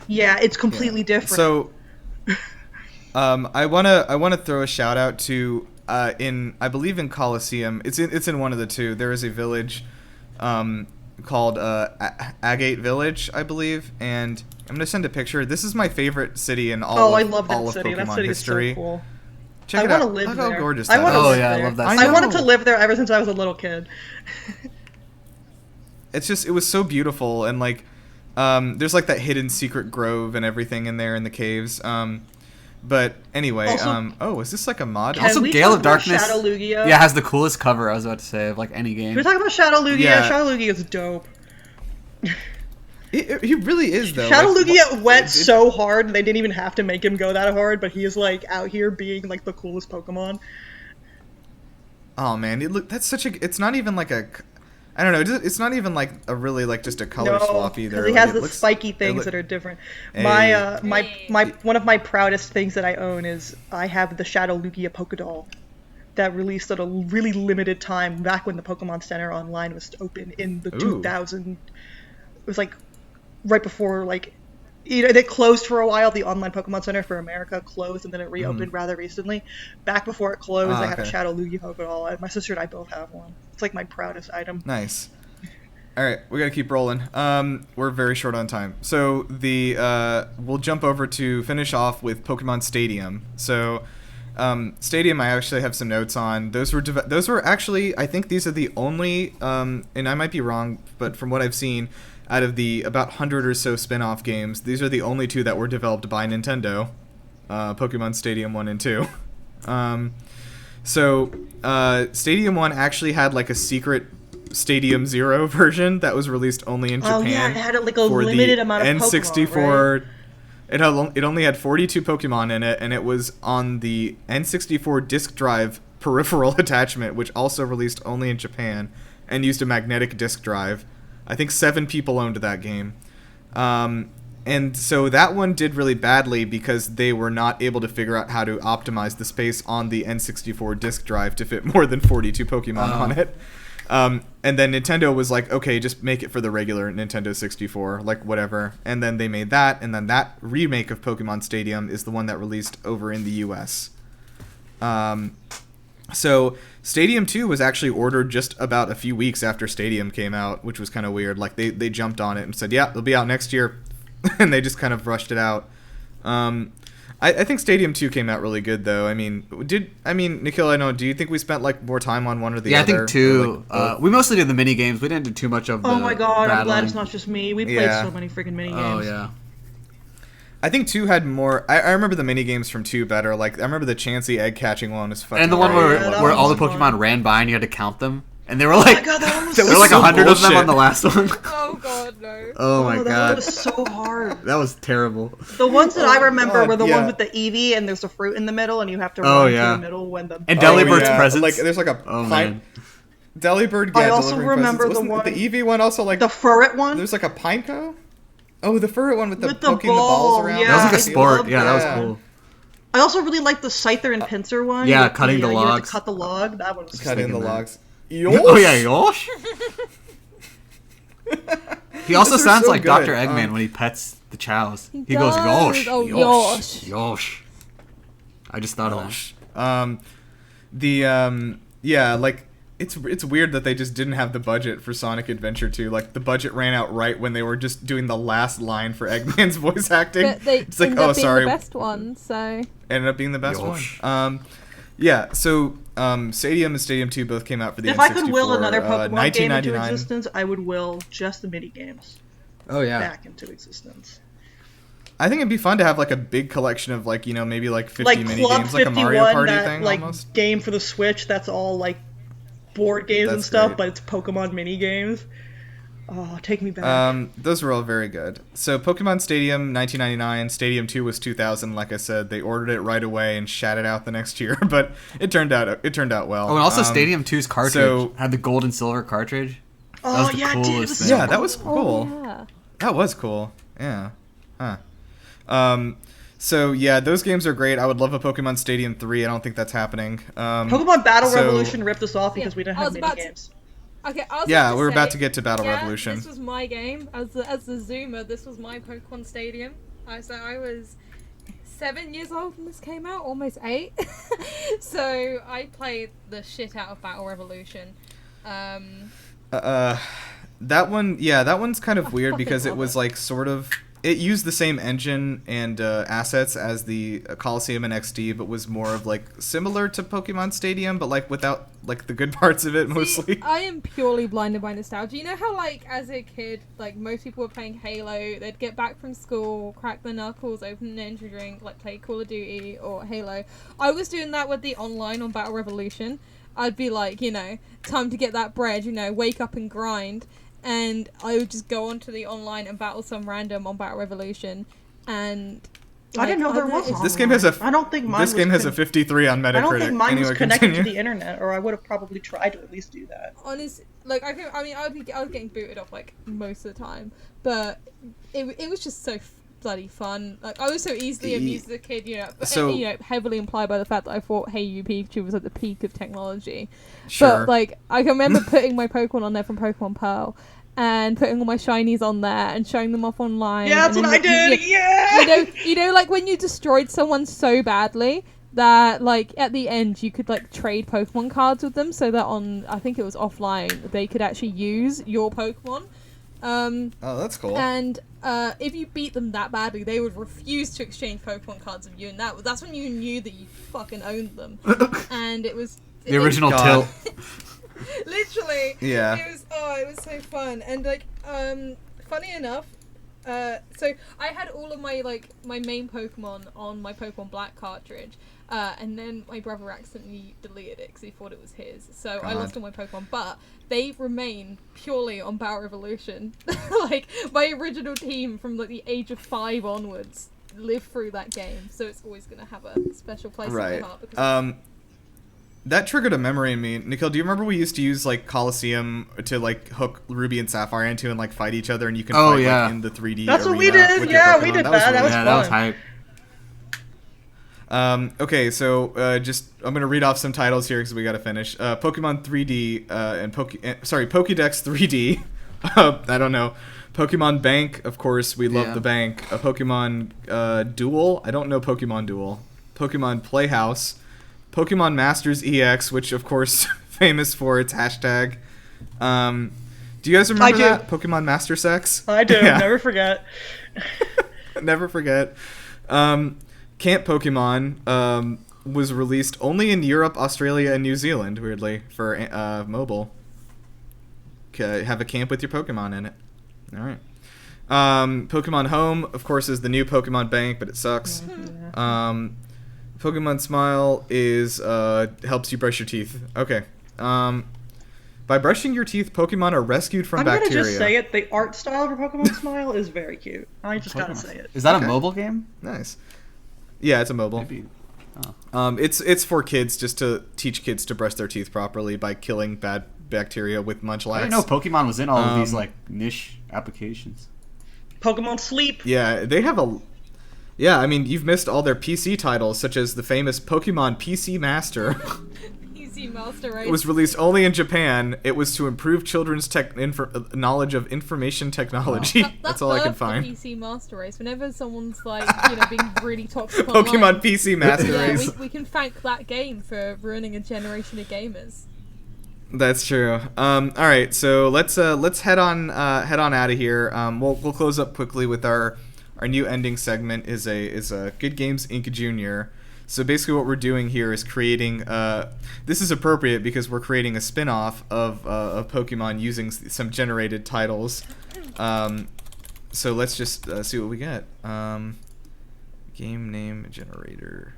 Yeah, it's completely different. So, I wanna throw a shout out to I believe in Colosseum. It's in one of the two. There is a village called Agate Village, I believe, and I'm gonna send a picture. This is my favorite city in all of Pokemon that city history. Is so cool. Check it out. Look how gorgeous that is. I love that. I wanted to live there ever since I was a little kid. It was so beautiful, and like there's like that hidden secret grove and everything in there in the caves. But anyway, Also- is this like a mod? Can Also, we Gale talk of about Darkness. Shadow Lugia? Yeah, has the coolest cover. I was about to say of like any game. Can we talk about Shadow Lugia? Yeah. Shadow Lugia is dope. He really is though. Shadow like, Lugia went so hard, they didn't even have to make him go that hard, but he is like out here being like the coolest Pokemon. Oh man, that's such a. It's not even like a. I don't know. It's not even like a really like just a color swap either. Because he like, has the spiky things that are different. Hey. My one of my proudest things that I own is I have the Shadow Lugia Pokédoll that released at a really limited time back when the Pokemon Center online was open in the 2000. It was like right before like. They closed for a while. The online Pokemon Center for America closed, and then it reopened rather recently. Back before it closed, I have a Shadow Lugia Pokédoll, and my sister and I both have one. It's like my proudest item. Nice. All right, we gotta keep rolling. We're very short on time, so we'll jump over to finish off with Pokemon Stadium. So, Stadium, I actually have some notes on. Those were actually, I think these are the only, and I might be wrong, but from what I've seen. Out of the about 100 or so spin-off games, these are the only two that were developed by Nintendo, Pokemon Stadium 1 and 2. Stadium 1 actually had like a secret Stadium 0 version that was released only in Japan. Oh yeah, it had like a limited amount of N64, Pokemon, right? It only had 42 Pokemon in it, and it was on the N64 disk drive peripheral attachment, which also released only in Japan, and used a magnetic disk drive. I think 7 people owned that game. And so that one did really badly because they were not able to figure out how to optimize the space on the N64 disk drive to fit more than 42 Pokemon on it. And then Nintendo was like, okay, just make it for the regular Nintendo 64, like whatever. And then they made that, and then that remake of Pokemon Stadium is the one that released over in the US. So Stadium 2 was actually ordered just about a few weeks after Stadium came out, which was kind of weird. Like they jumped on it and said, yeah, it'll be out next year. And they just kind of rushed it out. I think Stadium 2 came out really good though. I mean, Nikhil, I know, do you think we spent like more time on one or the other? Yeah, I think 2. Like, we mostly did the mini games. We didn't do too much of the Oh my god, I'm glad battling. it's not just me. We played so many freaking mini games. Oh yeah. I think 2 had more. I remember the mini games from 2 better. Like I remember the Chansey egg catching one was fucking. And the one great. where all the Pokemon ran by and you had to count them, and there were like God, that was there were like so 100 of them bullshit. on the last one. Oh god, no. Oh my that god, was so hard. that was terrible. The ones that I remember God, were the yeah. ones with the Eevee and there's a fruit in the middle and you have to Oh, run yeah. to the middle when the... And Delibird's yeah. presence. Like there's like a man. Delibird. Yeah, I also delivering remember presents. the Wasn't one- the Eevee one also like The Furret one? there's like a Pineco. Oh, the Furret one with the With the poking the ball, balls around. yeah. That was like a I sport. love Yeah, that was that. cool. I also really liked the Scyther and Pincer one. Yeah, with cutting the You had logs. to cut the log. That one was Cut in the thinking that. logs. Oh yeah, Yosh. He also Those are sounds so like good. Dr. Eggman when he pets the chows. He does. goes Yosh. Oh, Yosh. Yosh. I just thought of that. Yeah, like it's weird that they just didn't have the budget for Sonic Adventure 2. Like the budget ran out right when they were just doing the last line for Eggman's voice acting. But they It's like, ended oh, up being sorry, the best one, so... ended up being the best Yosh. one. Yeah, so Stadium and Stadium 2 both came out for the If N64. I could will another Pokemon game into 1999. existence, I would will just the mini games Oh yeah. back into existence. I think it'd be fun to have like a big collection of like, you know, maybe like 50 Like mini Club games, like a 51, Mario Party that thing like almost. game for the Switch that's all like board games and That's stuff, great. but it's Pokemon mini games. Oh, take me back. Those were all very good. So Pokemon Stadium 1999, Stadium 2 was 2000. Like I said, they ordered it right away and shat it out the next year, but it turned out well. Oh, and also Stadium 2's cartridge so- had the gold and silver cartridge. Oh was the yeah, it did. It coolest was thing. so Yeah, that was cool. cool. Oh, yeah. That was cool. Yeah. Huh. So yeah, those games are great. I would love a Pokemon Stadium 3. I don't think that's happening. Pokemon Battle so- Revolution ripped us off because Yeah, we didn't I have was mini about to- games. Okay, I was Yeah, about to we're about say, to get to Battle yeah, Revolution. This was my game as the Zoomer. This was my Pokemon Stadium. So I was 7 years old when this came out, almost 8. So I played the shit out of Battle Revolution. That one, yeah, that one's kind of weird fucking because it love was it. like sort of. it used the same engine and assets as the Coliseum and XD, but was more of like similar to Pokemon Stadium, but like without like the good parts of it mostly. See, I am purely blinded by nostalgia. You know how like as a kid, like most people were playing Halo, they'd get back from school, crack their knuckles, open an energy drink, like play Call of Duty or Halo. I was doing that with the online on Battle Revolution. I'd be like, you know, time to get that bread, you know, wake up and grind. And I would just go onto the online and battle some random on Battle Revolution. And like, I didn't know there was. This game has a. I don't think mine this game has a 53 on Metacritic. I don't think mine was connected continue. to the internet, or I would have probably tried to at least do that. Honestly, like I was getting booted off like most of the time, but it was just so bloody fun. Like I was so easily amused as a kid, you know. But, so, you know, heavily implied by the fact that I thought Hey You Pikachu was at the peak of technology. Sure. But like I can remember putting my Pokemon on there from Pokemon Pearl. And putting all my shinies on there and showing them off online. Yeah, that's what I did. Yeah. You know, like when you destroyed someone so badly that, like at the end, you could like trade Pokemon cards with them, so that on I think it was offline, they could actually use your Pokemon. Oh, that's cool. And if you beat them that badly, they would refuse to exchange Pokemon cards with you, and that's when you knew that you fucking owned them. And it was the original tilt. Literally. Yeah. It was so fun. And like funny enough, so I had all of my my main Pokemon on my Pokemon Black cartridge, and then my brother accidentally deleted it because he thought it was his. So I lost all my Pokemon, but they remain purely on Battle Revolution. Like my original team from like the age of 5 onwards lived through that game, so it's always gonna have a special place in my heart. Because that triggered a memory in me. Nikhil, do you remember we used to use like Coliseum to like hook Ruby and Sapphire into and like fight each other, and you can fight like, in the 3D That's arena what we did. Yeah, we did that. That was hype. Okay, so I'm gonna read off some titles here because we gotta finish. Pokemon 3D and Pokédex 3D. I don't know. Pokemon Bank, of course, we love the bank. Pokemon Duel. I don't know Pokemon Duel. Pokemon Playhouse. Pokemon Masters EX, which of course famous for its hashtag. Do you guys remember that? Pokemon Master Sex? I do. Yeah. Never forget. Never forget. Camp Pokemon was released only in Europe, Australia, and New Zealand, weirdly, for mobile. Have a camp with your Pokemon in it. All right. Pokemon Home, of course, is the new Pokemon Bank, but it sucks. Pokemon Smile is helps you brush your teeth. Okay. By brushing your teeth, Pokemon are rescued from bacteria. I'm gonna just say it. The art style for Pokemon Smile is very cute. I just gotta say it. Is that a mobile game? Nice. Yeah, it's a mobile. Maybe. It's for kids, just to teach kids to brush their teeth properly by killing bad bacteria with Munchlax. I didn't know Pokemon was in all of these like niche applications. Pokemon Sleep. Yeah, they have a. Yeah, I mean, you've missed all their PC titles, such as the famous Pokemon PC Master. PC Master Race. It was released only in Japan. It was to improve children's knowledge of information technology. Wow. That's all I can find. PC Master Race. Whenever someone's like, being really toxic Pokemon online, PC Master Race. we can thank that game for ruining a generation of gamers. That's true. All right, so let's head on out of here. We'll close up quickly with our new ending segment is a Good Games Inc. Jr. So basically what we're doing here is creating this is appropriate because we're creating a spin-off of Pokemon using some generated titles. So let's just see what we get. Game name generator.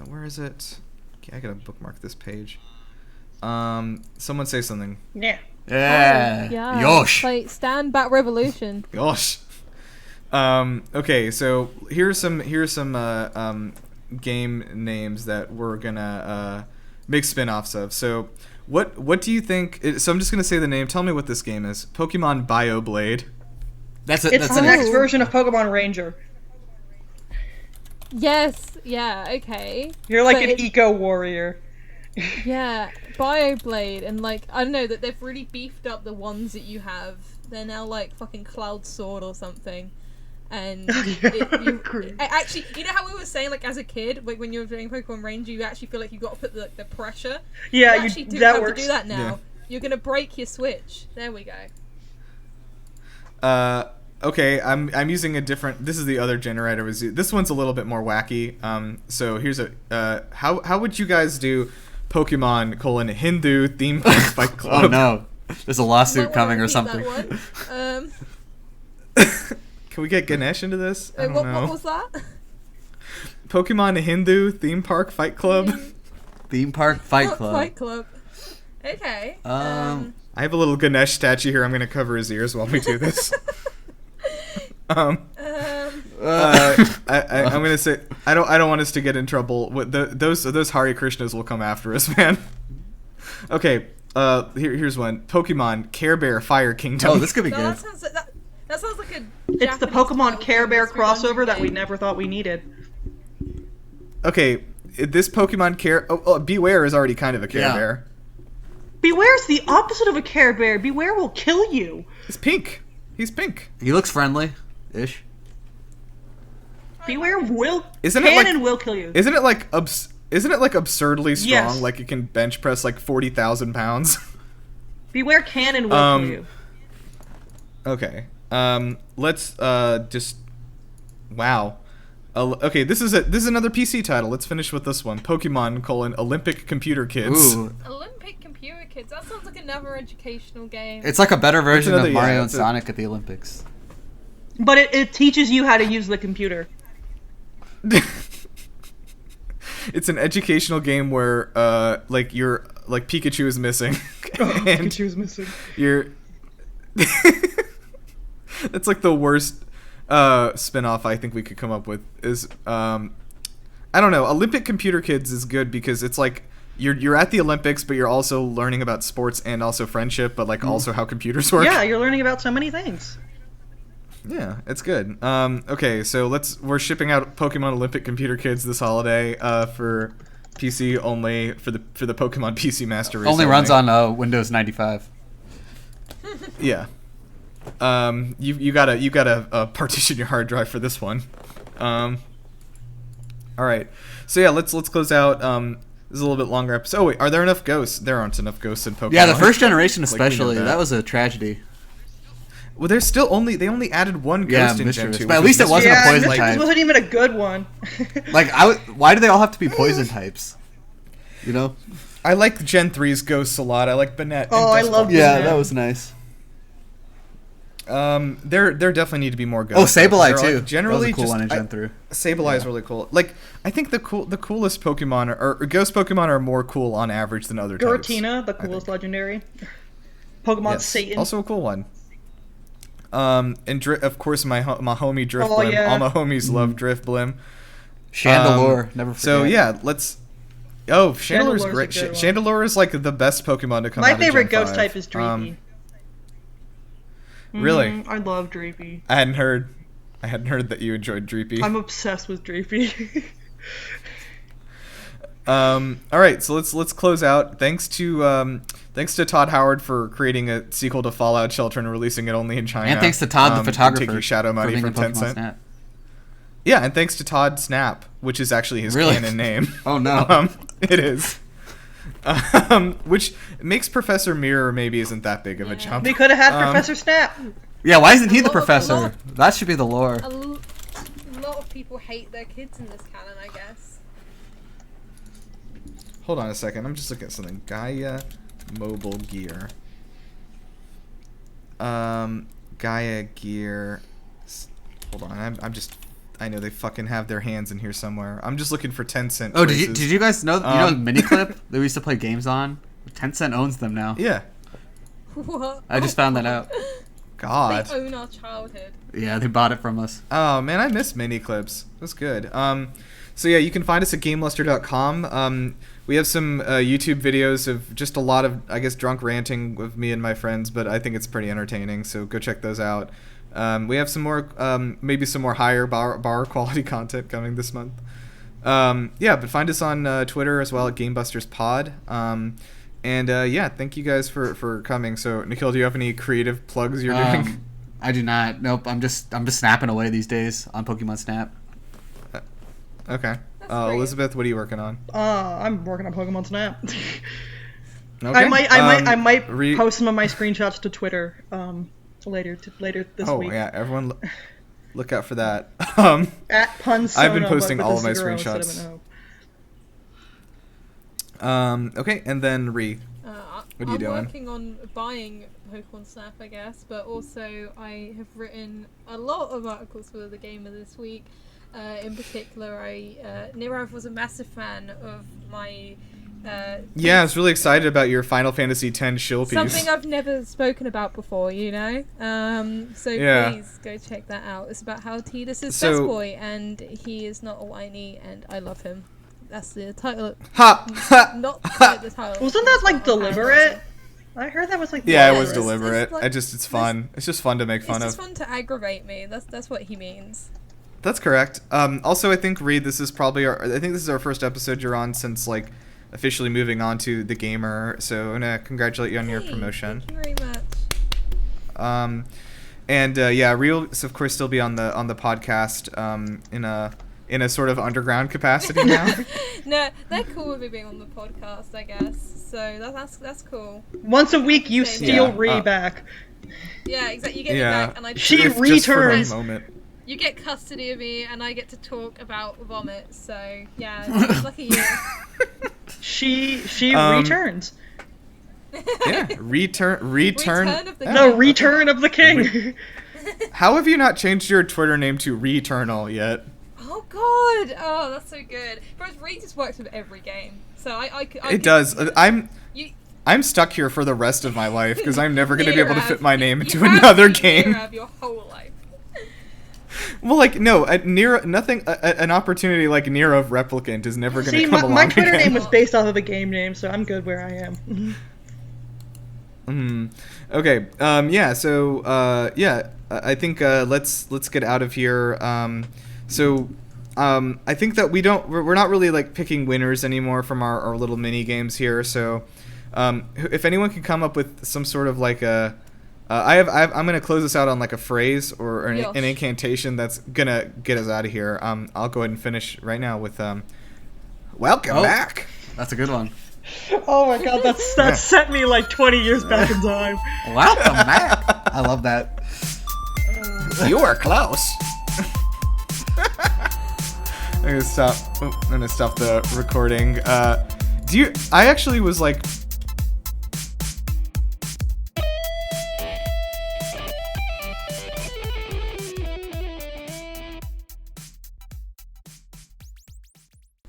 Where is it? Okay, I gotta bookmark this page. Someone say something. Yeah. Yeah. Yosh. Like Stand Back Revolution. Yosh. Okay, so here's some game names that we're gonna make spin-offs of. So what do you think? So I'm just gonna say the name. Tell me what this game is. Pokemon BioBlade. It's the next version of Pokemon Ranger. Yes. Yeah. Okay. You're like an eco warrior. Yeah, BioBlade, and like I don't know that they've really beefed up the ones that you have. They're now like fucking Cloud Sword or something. And actually, you know how we were saying like as a kid, like when you were doing Pokemon Ranger, you actually feel like you got to put the pressure. Yeah, you actually have to do that now. Yeah. You're gonna break your Switch. There we go. Okay, I'm using a different. This is the other generator. This one's a little bit more wacky. So here's a. How would you guys do Pokemon Hindu theme park fight club? Oh no, there's a lawsuit coming or something. Can we get Ganesh into this? I don't know. What was that? Pokemon Hindu theme park fight club. Theme park fight club. Fight club. Okay. I have a little Ganesh statue here. I'm gonna cover his ears while we do this. I'm gonna say I don't want us to get in trouble. Those Hare Krishnas will come after us, man. Okay, here's one. Pokemon Care Bear Fire Kingdom. Oh, this could be good. That sounds like a. It's the Pokemon Care Bear crossover that we never thought we needed. Okay, this Pokemon Care. Beware is already kind of a Care Bear. Beware's the opposite of a Care Bear. Beware will kill you. He's pink. He's pink. He looks friendly-ish. Beware will will kill you. Isn't it like absurdly strong? Yes. Like it can bench press like 40,000 pounds. Beware can and will kill you. Okay. Let's just. Wow. Okay, this is another PC title. Let's finish with this one. Pokemon Olympic Computer Kids. Ooh. Olympic Computer Kids. That sounds like another educational game. It's like a better version of Mario and Sonic at the Olympics. But it teaches you how to use the computer. It's an educational game where Pikachu is missing. And Pikachu is missing. That's like the worst spin-off I think we could come up with is I don't know. Olympic Computer Kids is good because it's like you're at the Olympics, but you're also learning about sports and also friendship, but like also how computers work. Yeah, you're learning about so many things. Yeah, it's good. Okay, so we're shipping out Pokemon Olympic Computer Kids this holiday for PC only for the Pokemon PC Master Race. Only runs on Windows 95. Yeah. You gotta partition your hard drive for this one. All right. So yeah, let's close out. This is a little bit longer episode. Oh wait, are there enough ghosts? There aren't enough ghosts in Pokemon. Yeah, the first generation especially. That was a tragedy. Well, there's still they only added one ghost in Gen 2. But at least it wasn't a poison type. It wasn't even a good one. Why do they all have to be poison types? You know? I like Gen 3's ghosts a lot. I like Banette. Oh, I love Banette. Yeah, that was nice. There definitely need to be more ghosts. Oh, Sableye too. Like, generally, that was a cool one in Gen 3. Sableye is really cool. Like, I think the coolest Pokemon or ghost Pokemon are more cool on average than other types. Giratina, the coolest legendary. Pokemon Satan. Also a cool one. And of course my homie Drifblim. Yeah. All my homies love Drifblim. Chandelure, never forget. So yeah, let's. Oh, Chandelure's great. Chandelure is like the best Pokemon to come out of Gen 5. My favorite ghost type is Dreepy. Really? I love Dreepy. I hadn't heard that you enjoyed Dreepy. I'm obsessed with Dreepy. All right, so let's close out. Thanks to Todd Howard for creating a sequel to Fallout Shelter and releasing it only in China. And thanks to Todd, the photographer, taking shadow money from Tencent. Snap. Yeah, and thanks to Todd Snap, which is actually his canon name. Oh no, it is. Which makes Professor Mirror maybe isn't that big of a jump. We could have had Professor Snap. Yeah, why isn't he the professor? That should be the lore. A lot of people hate their kids in this canon, I guess. Hold on a second. I'm just looking at something. Gaia Mobile Gear. Gaia Gear. Hold on. I know they fucking have their hands in here somewhere. I'm just looking for Tencent. Oh, did you guys know? You know Miniclip that we used to play games on? Tencent owns them now. Yeah. What? I just found that out. God. They own our childhood. Yeah, they bought it from us. Oh man, I miss Miniclips. That's good. So yeah, you can find us at GameLuster.com. We have some YouTube videos of just a lot of, I guess, drunk ranting with me and my friends, but I think it's pretty entertaining, so go check those out. We have some more, maybe some more higher bar quality content coming this month. Yeah, but find us on Twitter as well at GameBustersPod. And yeah, thank you guys for coming. So Nikhil, do you have any creative plugs you're doing? I do not. Nope. I'm just snapping away these days on Pokemon Snap. Okay. Elizabeth, what are you working on? I'm working on Pokemon Snap. Okay. I might post some of my screenshots to Twitter. later this Oh week. yeah, everyone look out for that. At Punsona, I've been posting but all with of my a zero instead of screenshots. an O. Okay, and then Ree. What are you doing? I'm working on buying Pokemon Snap, I guess, but also I have written a lot of articles for the Gamer this week. In particular, Nirav was a massive fan of my. Yeah, I was really excited about your Final Fantasy X shill piece. Something I've never spoken about before, you know? So Yeah. Please go check that out. It's about how Tidus is So- best boy, and he is not a whiny, and I love him. That's the title. Ha! Not quite the title. Wasn't that like It's not deliberate? I heard that was like Yeah, it deliberate. was deliberate. like- It's fun. It's just fun to make fun It's of. just fun to aggravate me. That's what he means. That's correct. Also, I think Reed, this is probably I think this is our first episode you're on since like officially moving on to the Gamer. So I'm gonna congratulate you on your Hey, promotion. Thank you very much. And yeah, Reed will of course still be on the podcast in a sort of underground capacity now. No, they're cool with me being on the podcast, I guess. So that's cool. Once a week, you steal Yeah, Ree back. Yeah, exactly. You get Yeah. me back, and I She If just for a returns. moment. You get custody of me, and I get to talk about vomit. So yeah, lucky you. She Um, returns. Yeah, return. Return of the The King. return of the king. How have you not changed your Twitter name to Returnal yet? Oh god! Oh, that's so good. But Reed just works with every game, so I It does. You, I'm stuck here for the rest of my life because I'm never going to be able to fit my name you into have another to game. Nirav your whole life. Well, like no, an opportunity like Nirav Replicant is never going to See, come along my Twitter again. name was based off of a game name, so I'm good where I am. Okay. Yeah. So. Yeah. I think let's get out of here. I think that we're not really like picking winners anymore from our little mini games here. So, if anyone can come up with some sort of like I'm gonna close this out on like a phrase or an Yosh. incantation that's gonna get us out of here. I'll go ahead and finish right now with welcome back. That's a good one. Oh my god, that sent me like 20 years back in time. Welcome back. I love that. You were close. I'm gonna stop the recording. I actually was like.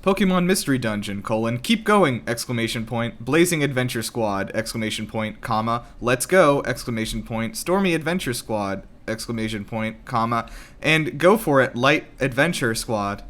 Pokemon Mystery Dungeon, keep going, Blazing Adventure Squad, comma, let's go, Stormy Adventure Squad, and go for it, Light Adventure Squad,